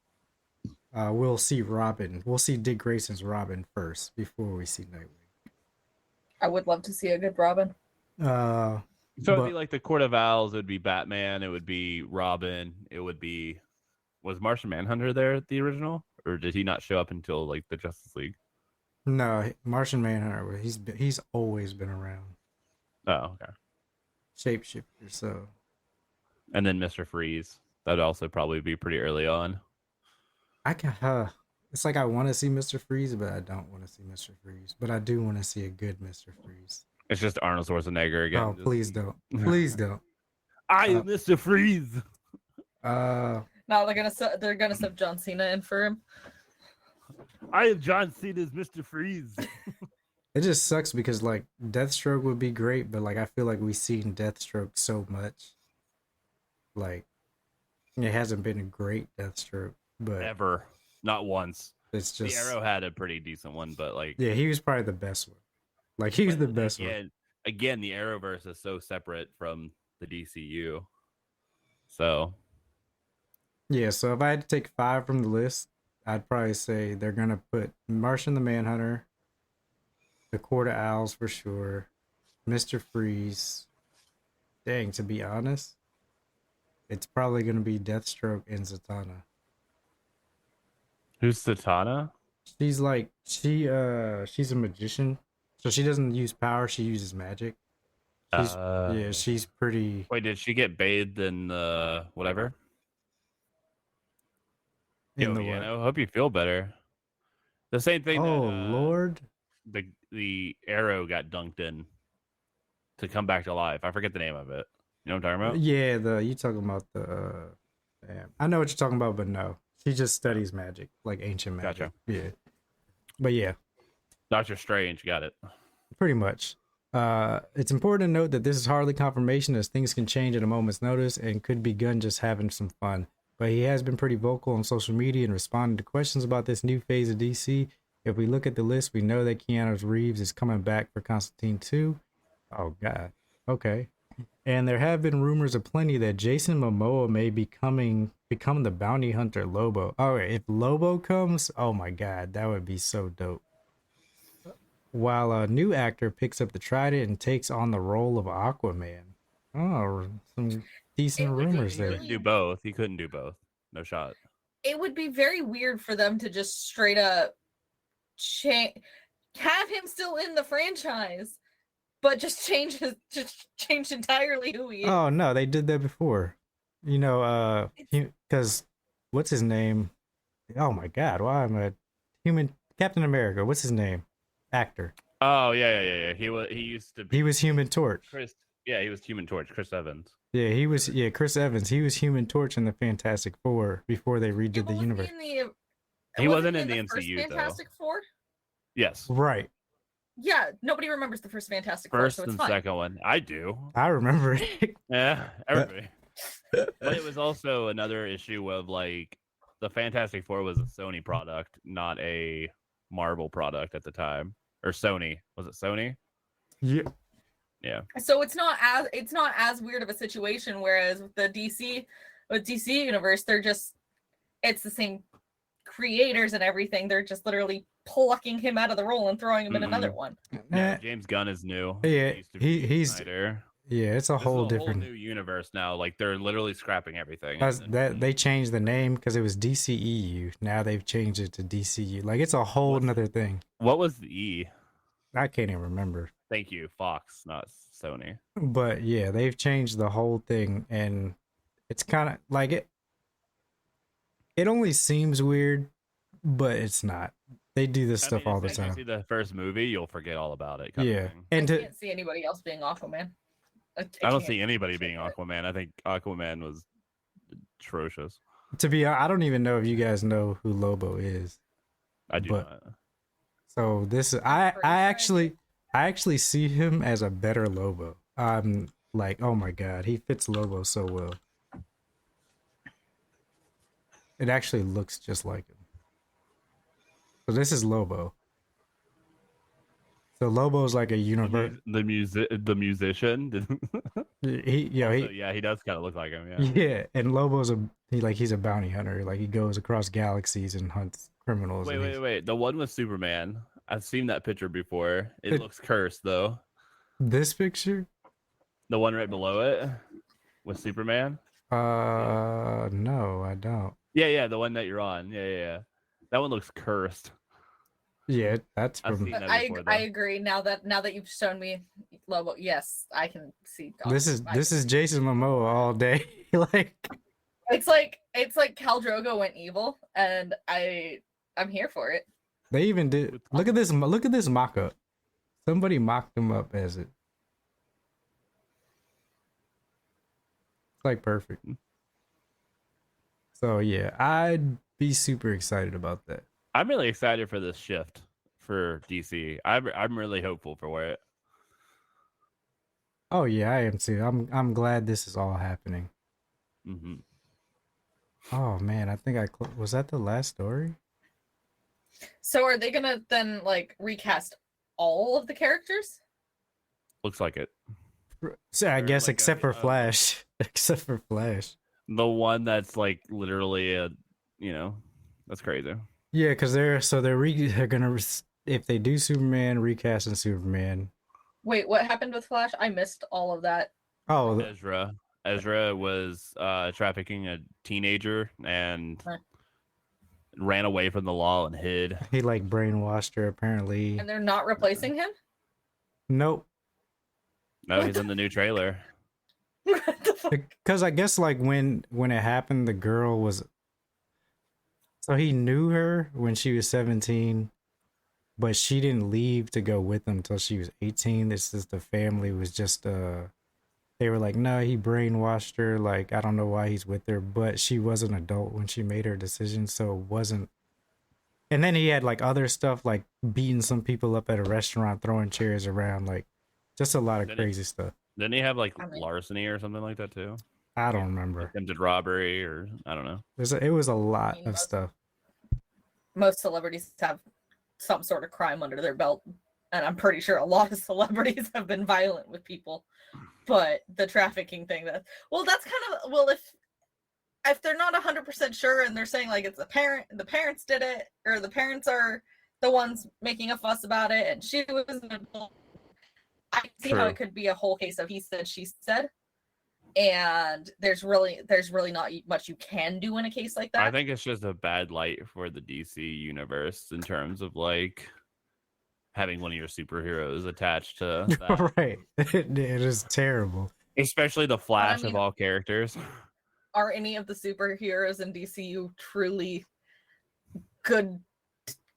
We'll see Robin. We'll see Dick Grayson's Robin first before we see Nightwing. I would love to see a good Robin. So it'd be like the Court of Owls. It would be Batman. It would be Robin. It would be. Was Martian Manhunter there at the original, or did he not show up until like the Justice League? No, Martian Manhunter. He's always been around. Oh, okay. Shapeshifter. So. And then Mr. Freeze. That'd also probably be pretty early on. I can. It's like I want to see Mr. Freeze, but I don't want to see Mr. Freeze. But I do want to see a good Mr. Freeze. It's just Arnold Schwarzenegger again. Oh, please don't. Please don't. I am Mr. Freeze. Uh, No, they're gonna sub John Cena in for him. I am John Cena's Mr. Freeze. it just sucks because like Deathstroke would be great, but like I feel like we've seen Deathstroke so much. Like it hasn't been a great Deathstroke, but Ever. Not once. it's just The Arrow had a pretty decent one, but like yeah, he was probably the best one. Like he was the best one. Again, the Arrowverse is so separate from the DCU. So Yeah, so if I had to take 5 from the list, I'd probably say they're gonna put Martian the Manhunter, the Court of Owls for sure, Mr. Freeze. Dang, to be honest, it's probably gonna be Deathstroke and Zatanna. who's Satana? She's like she's a magician, so she doesn't use power. She uses magic. She's pretty. Wait, did she get bathed in whatever? Yo, what? I hope you feel better. The same thing. Oh that, Lord! the Arrow got dunked in to come back to life. I forget the name of it. You know what I'm talking about? Yeah, you talking about the? Damn. I know what you're talking about, but no, she just studies magic, like ancient magic. Gotcha. Yeah, but yeah, Doctor Strange got it. pretty much. It's important to note that this is hardly confirmation, as things can change at a moment's notice and could be Gunn just having some fun. But he has been pretty vocal on social media and responding to questions about this new phase of DC. If we look at the list, we know that Keanu Reeves is coming back for Constantine 2. Oh, God. Okay. And there have been rumors aplenty that Jason Momoa may become the bounty hunter Lobo. Oh, if Lobo comes, oh my God, that would be so dope. While a new actor picks up the trident and takes on the role of Aquaman. Oh, some decent rumors there. He couldn't do both. He couldn't do both. No shot. It would be very weird for them to just straight up have him still in the franchise, but just change entirely who he is. Oh no, they did that before. You know, because what's his name? Oh my God, why am I human Captain America? What's his name? Actor. Oh yeah. He used to be. He was Human Torch. He was Human Torch. Chris Evans. Yeah, he was. Yeah, Chris Evans. He was Human Torch in the Fantastic Four before they redid the universe. He wasn't in the MCU first Fantastic Four. Yes. Right. Yeah, nobody remembers the first Fantastic Four. So it's and fine. second one. I do. I remember it. Yeah, everybody. But it was also another issue of like the Fantastic Four was a Sony product, not a Marvel product at the time. Or Sony. Was it Sony? Yeah. Yeah. So it's not as weird of a situation, whereas with DC universe, it's the same creators and everything. They're just literally plucking him out of the role and throwing him in another one. Yeah, James Gunn is new. Yeah, he's it's a whole different new universe now. Like they're literally scrapping everything. They changed the name because it was DCEU. Now they've changed it to DCU. Like it's a whole nother thing. What was the E? I can't even remember. Thank you, Fox, not Sony. But yeah, they've changed the whole thing, and it's kind of like it. It only seems weird, but it's not. They do this stuff all the time. If you see the first movie, you'll forget all about it. Yeah, and I can't see anybody else being Aquaman. I don't see anybody being Aquaman. I think Aquaman was atrocious. I don't even know if you guys know who Lobo is. I do not. So I actually see him as a better Lobo. I'm like, oh my God, he fits Lobo so well. It actually looks just like him. So this is Lobo. So Lobo's like a universe. The musician. He does kind of look like him. Yeah. Yeah, and Lobo's he's a bounty hunter. Like he goes across galaxies and hunts criminals. Wait. The one with Superman. I've seen that picture before. It looks cursed though. This picture? The one right below it with Superman? No, I don't. Yeah, the one that you're on. Yeah. That one looks cursed. Yeah, that's from. I agree. Now that you've shown me Lobo, yes, I can see. This is Jason Momoa all day. Like It's like Khal Drogo went evil, and I'm here for it. They even did. Look at this mock up. Somebody mocked him up as it. It's like perfect. So yeah, I'd be super excited about that. I'm really excited for this shift for DC. I'm really hopeful for it. Oh yeah, I am too. I'm glad this is all happening. Mm-hmm. Oh man, I think was that the last story? So are they gonna then like recast all of the characters? Looks like it. So I Or guess like except for Flash, except for Flash. The one that's like literally that's crazy. Yeah, because they're gonna if they do Superman, recasting Superman. Wait, what happened with Flash? I missed all of that. Oh, Ezra was trafficking a teenager and ran away from the law and hid. he like brainwashed her apparently. And they're not replacing him? Nope. No, he's in the new trailer. What the fuck? Because I guess like when it happened, the girl was. So he knew her when she was 17, but she didn't leave to go with him until she was 18. This is the family was just they were like, no, he brainwashed her. Like, I don't know why he's with her, but she was an adult when she made her decision, so it wasn't. And then he had like other stuff, like beating some people up at a restaurant, throwing chairs around, like just a lot of crazy stuff. Didn't he have like larceny or something like that too? I don't remember. Attempted robbery or I don't know. It was a lot of stuff. Most celebrities have some sort of crime under their belt, and I'm pretty sure a lot of celebrities have been violent with people. But the trafficking thing, that's kind of if they're not 100% sure and they're saying like it's the parents did it, or the parents are the ones making a fuss about it, and she was an adult, I see how it could be a whole case of he said, she said, and there's really not much you can do in a case like that. I think it's just a bad light for the DC universe in terms of like having one of your superheroes attached to that. Right. It is terrible. Especially the Flash of all characters. Are any of the superheroes in DCU truly good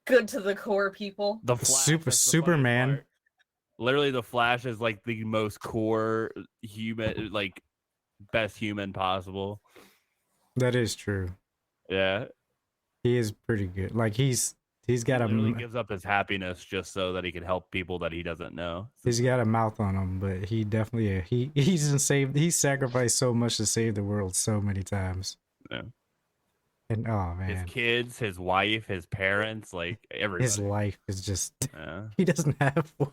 to the core people? The Flash, Superman. Literally, the Flash is like the most core human, like best human possible. That is true. Yeah, he is pretty good. Like he's got literally gives up his happiness just so that he can help people that he doesn't know. He's got a mouth on him, but he definitely he's sacrificed so much to save the world so many times. Yeah. And oh man, his kids, his wife, his parents, like everybody. His life is just he doesn't have one.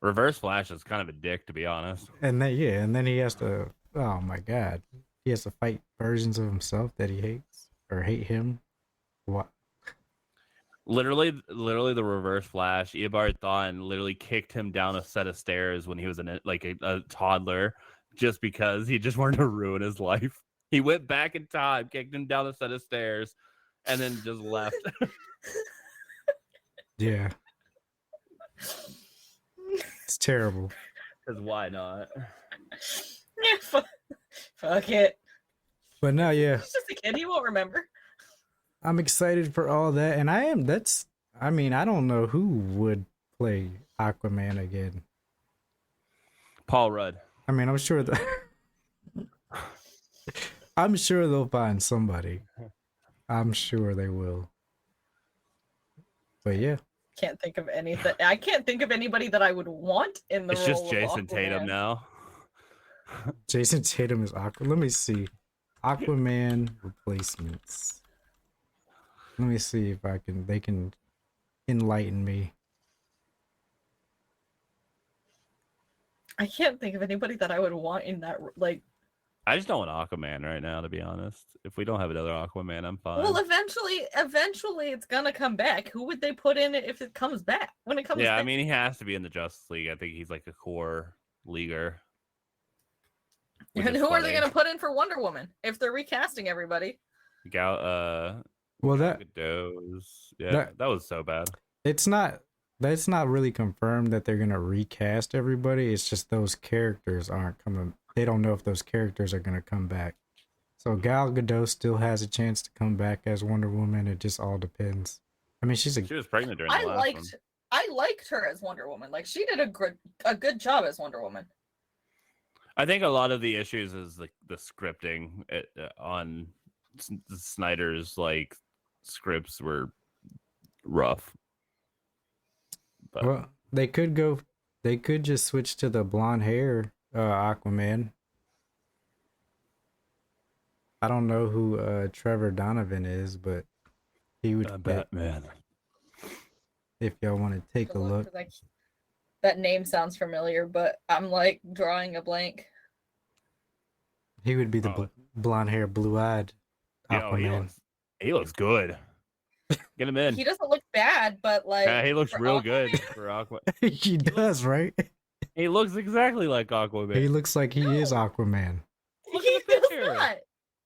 Reverse Flash is kind of a dick, to be honest. And then he has to. Oh my god, he has to fight versions of himself that he hates or hate him. What? Literally, the Reverse Flash, Eobard Thawne literally kicked him down a set of stairs when he was a toddler, just because he just wanted to ruin his life. He went back in time, kicked him down a set of stairs, and then just left. Yeah. It's terrible. Because why not? Yeah, fuck it. But no, yeah. He's just a kid. He won't remember. I'm excited for all that, and I am. I mean, I don't know who would play Aquaman again. Paul Rudd. I mean, I'm sure I'm sure they'll find somebody. I'm sure they will. But yeah. Can't think of anything. I can't think of anybody that I would want in the role. It's just Jason Tatum now. Jason Tatum is Aquaman. Let me see. Aquaman replacements. Let me see if they can enlighten me. I can't think of anybody that I would want in that, like. I just don't want Aquaman right now, to be honest. If we don't have another Aquaman, I'm fine. Well, eventually it's gonna come back. Who would they put in it if it comes back? When it comes back? Yeah, I mean, he has to be in the Justice League. I think he's like a core leaguer. And who are they gonna put in for Wonder Woman if they're recasting everybody? Well, that was so bad. That's not really confirmed that they're gonna recast everybody. It's just those characters aren't coming. They don't know if those characters are gonna come back. So Gal Gadot still has a chance to come back as Wonder Woman. It just all depends. I mean, She was pregnant during the last one. I liked her as Wonder Woman. Like she did a good job as Wonder Woman. I think a lot of the issues is the scripting on Snyder's like scripts were rough. But well, they could just switch to the blonde hair Aquaman. I don't know who Trevor Donovan is, but he would fit Batman. if y'all want to take a look. That name sounds familiar, but I'm like drawing a blank. He would be the blonde hair, blue-eyed Aquaman. He looks good. Get him in. He doesn't look bad, but like he looks real good for Aquaman. He does, right? He looks exactly like Aquaman. He looks like he is Aquaman. He does not.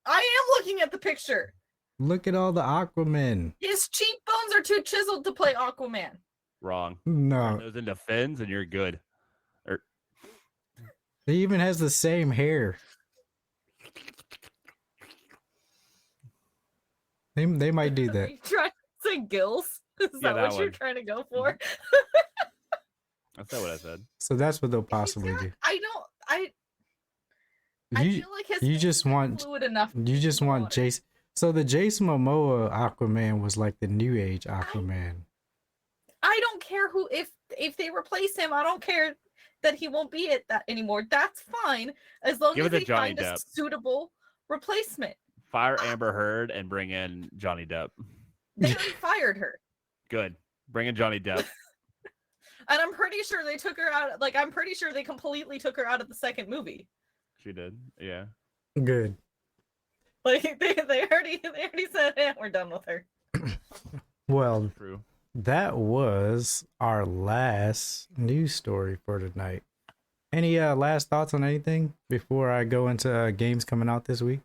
I am looking at the picture. Look at all the Aquaman. His cheekbones are too chiseled to play Aquaman. Wrong. No. Turn those into fins and you're good. He even has the same hair. They might do that. Are you trying to say gills? Is that what you're trying to go for? That's not what I said. So that's what they'll possibly do. I feel like you just want fluid enough. You just want Jason. So the Jason Momoa Aquaman was like the new age Aquaman. I don't care who if they replace him. I don't care that he won't be at that anymore. That's fine as long as they find a suitable replacement. Fire Amber Heard and bring in Johnny Depp. They already fired her. Good. Bring in Johnny Depp. And I'm pretty sure they took her out. Like I'm pretty sure they completely took her out of the second movie. She did. Yeah. Good. Like they already said, yeah, we're done with her. Well, true. That was our last news story for tonight. Any last thoughts on anything before I go into games coming out this week?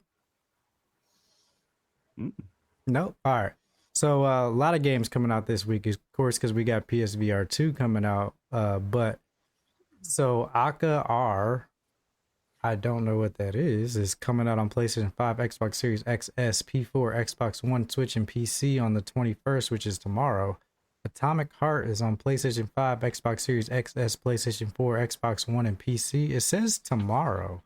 Nope. All right. So a lot of games coming out this week, of course, because we got PSVR2 coming out. But so Aka R, I don't know what that is coming out on PlayStation 5, Xbox Series XS, P4, Xbox One, Switch, and PC on the 21st, which is tomorrow. Atomic Heart is on PlayStation 5, Xbox Series XS, PlayStation 4, Xbox One, and PC. It says tomorrow.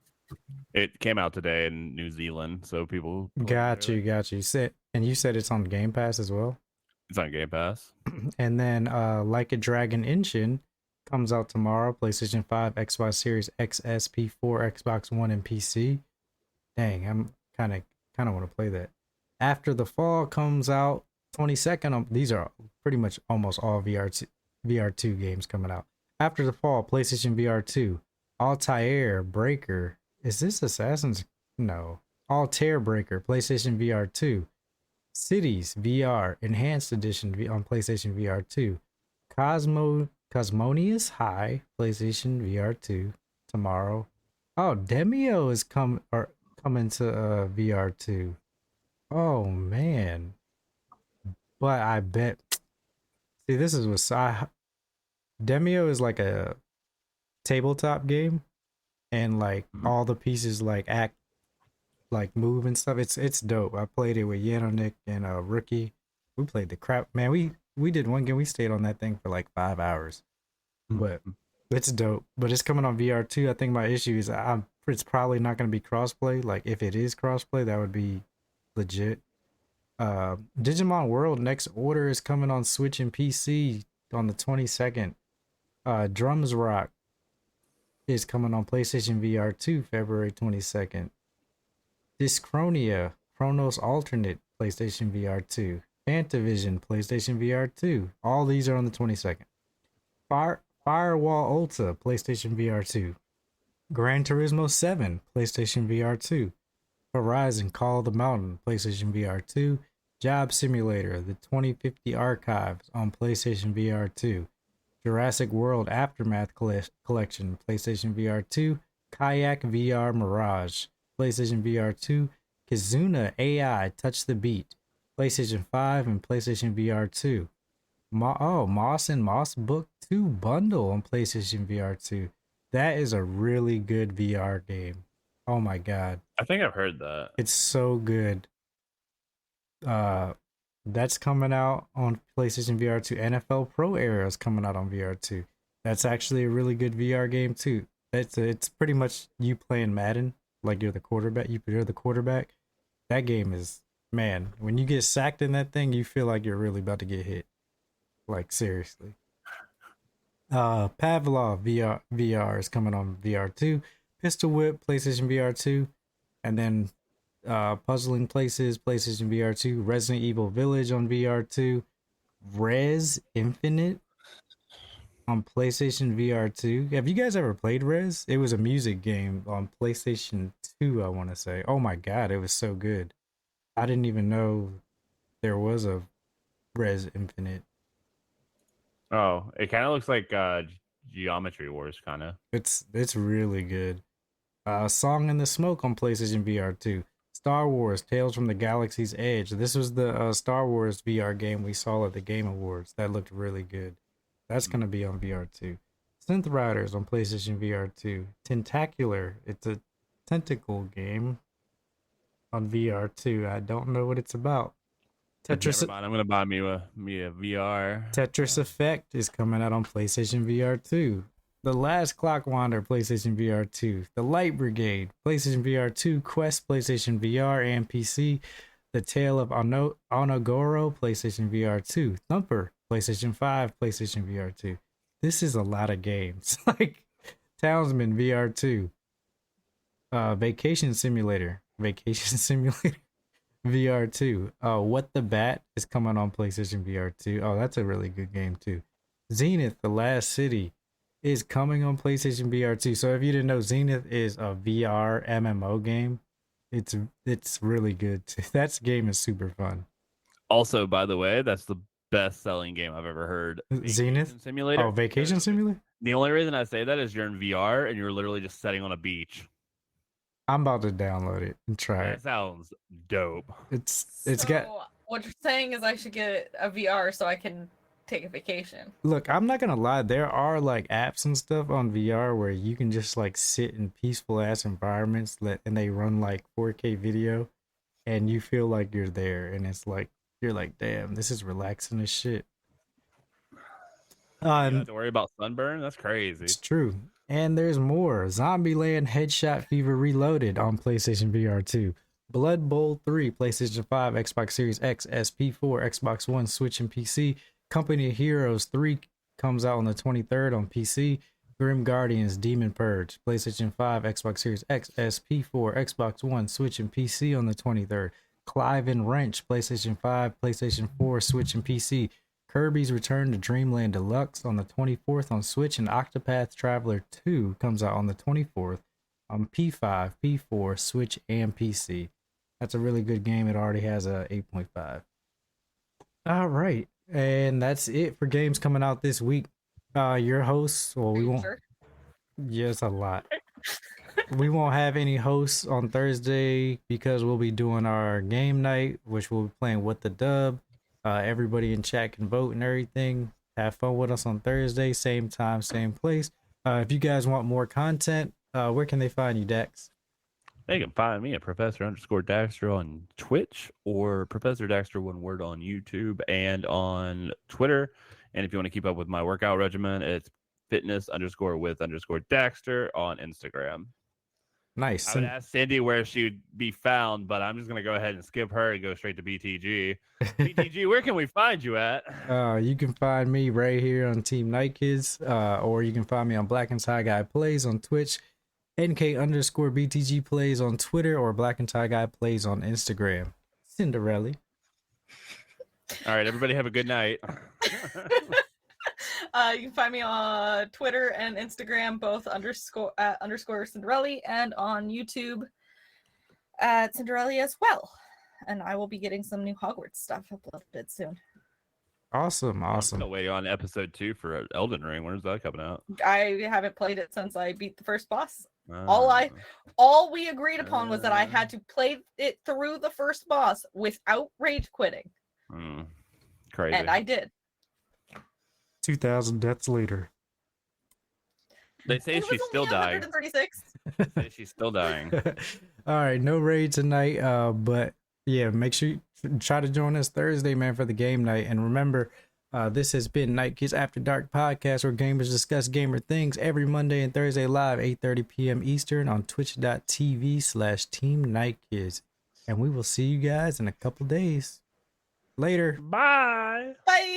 It came out today in New Zealand, so people. Got you. And you said it's on Game Pass as well? It's on Game Pass. And then Like a Dragon Engine comes out tomorrow, PlayStation 5, Xbox Series XS, P4, Xbox One, and PC. Dang, I'm kind of want to play that. After the Fall comes out 22nd. These are pretty much almost all VR2 games coming out. After the Fall, PlayStation VR2, Altair Breaker. Is this Assassin's? No. Altair Breaker, PlayStation VR2. Cities VR Enhanced Edition on PlayStation VR2. Cosmonius High, PlayStation VR2 tomorrow. Oh, Demio is coming to VR2. Oh man. But I bet. See, this is what Demio is like a tabletop game, and like all the pieces like act, like move and stuff. It's dope. I played it with Yanonick and Rookie. We played the crap, man. We did one game. We stayed on that thing for like 5 hours, but it's dope. But it's coming on VR2. I think my issue is it's probably not going to be crossplay. Like if it is crossplay, that would be legit. Digimon World Next Order is coming on Switch and PC on the 22nd. Drums Rock is coming on PlayStation VR2 February 22nd. Dyschronia Chronos Alternate PlayStation VR2. Fantavision PlayStation VR2. All these are on the 22nd. Firewall Ultra PlayStation VR2. Gran Turismo 7 PlayStation VR2. Horizon Call of the Mountain PlayStation VR2. Job Simulator, the 2050 Archives on PlayStation VR2. Jurassic World Aftermath Collection, PlayStation VR2. Kayak VR Mirage, PlayStation VR2. Kizuna AI Touch the Beat, PlayStation 5 and PlayStation VR2. Moss and Moss Book 2 bundle on PlayStation VR2. That is a really good VR game. Oh my god, I think I've heard that. it's so good. Uh, that's coming out on PlayStation VR2. NFL Pro Era is coming out on VR2. That's actually a really good VR game too. It's pretty much you playing Madden, like you're the quarterback. You're the quarterback. That game is, man. When you get sacked in that thing, you feel like you're really about to get hit. Like seriously. Pavlov VR is coming on VR2. Pistol Whip PlayStation VR2, and then Puzzling Places PlayStation VR2. Resident Evil Village on VR2. Res Infinite on PlayStation VR2. Have you guys ever played Res? It was a music game on PlayStation 2, I want to say. Oh my god, it was so good. I didn't even know there was a Res Infinite. Oh, it kind of looks like Geometry Wars, kind of. It's really good. Song in the Smoke on PlayStation VR2. Star Wars Tales from the Galaxy's Edge. This was the Star Wars VR game we saw at the Game Awards. That looked really good. That's going to be on VR2. Synth Riders on PlayStation VR2. Tentacular. It's a tentacle game on VR2. I don't know what it's about. Never mind. I'm gonna buy me a VR. Tetris Effect is coming out on PlayStation VR2. The Last Clockwinder, PlayStation VR2. The Light Brigade, PlayStation VR2. Quest, PlayStation VR and PC. The Tale of Onogoro, PlayStation VR2. Thumper, PlayStation 5, PlayStation VR2. This is a lot of games. Like Townsman VR2. Vacation Simulator. VR2. What the Bat is coming on PlayStation VR2. Oh, that's a really good game too. Zenith, The Last City is coming on PlayStation VR2. So if you didn't know, Zenith is a VR MMO game. It's really good too. That game is super fun. Also, by the way, that's the best-selling game I've ever heard. Zenith? Vacation Simulator. Oh, Vacation Simulator? The only reason I say that is you're in VR and you're literally just sitting on a beach. I'm about to download it and try That it. sounds dope. It's So got what you're saying is I should get a VR so I can take a vacation. Look, I'm not gonna lie, there are like apps and stuff on VR where you can just like sit in peaceful ass environments and they run like 4K video and you feel like you're there and it's like you're like, damn, this is relaxing as shit. You don't have to worry about sunburn. That's crazy. It's true. And there's more. Zombieland Headshot Fever Reloaded on PlayStation VR2. Blood Bowl 3, PlayStation 5, Xbox Series X, SP4, Xbox One, Switch, and PC. Company of Heroes 3 comes out on the 23rd on PC. Grim Guardians Demon Purge, PlayStation 5, Xbox Series X, SP4, Xbox One, Switch, and PC on the 23rd. Clive and Wrench, PlayStation 5, PlayStation 4, Switch, and PC. Kirby's Return to Dreamland Deluxe on the 24th on Switch, and Octopath Traveler 2 comes out on the 24th on P5, P4, Switch, and PC. That's a really good game. It already has a 8.5. All right, and that's it for games coming out this week. Your hosts, well, we won't. Sure. Yes, a lot. We won't have any hosts on Thursday because we'll be doing our game night, which we'll be playing What the Dub. Everybody in chat can vote and everything. Have fun with us on Thursday, same time, same place. If you guys want more content, where can they find you, Dex? They can find me at Professor_Daxter on Twitch or Professor Daxter one word on YouTube and on Twitter. And if you want to keep up with my workout regimen, it's fitness_with_Daxter on Instagram. Nice. I would ask Cindy where she would be found, but I'm just going to go ahead and skip her and go straight to BTG. BTG, where can we find you at? You can find me right here on Team Night Kids, or you can find me on Black and Tie Guy Plays on Twitch, NK_BTG Plays on Twitter, or Black and Tie Guy Plays on Instagram. Cynderelle. All right, everybody have a good night. You can find me on Twitter and Instagram, both _, _Cynderelle, and on YouTube at Cynderelle as well. And I will be getting some new Hogwarts stuff uploaded soon. Awesome. I'm still waiting on episode 2 for Elden Ring. When's that coming out? I haven't played it since I beat the first boss. All we agreed upon was that I had to play it through the first boss without rage quitting. Crazy. And I did. 2,000 deaths later. They say It was she's still only dying. 136. They say she's still dying. All right, no raid tonight. But yeah, make sure you try to join us Thursday, man, for the game night. And remember, this has been Night Kids After Dark podcast, where gamers discuss gamer things every Monday and Thursday live, 8:30 p.m. Eastern on twitch.tv/Team Night Kids. And we will see you guys in a couple days. Later. Bye. Bye.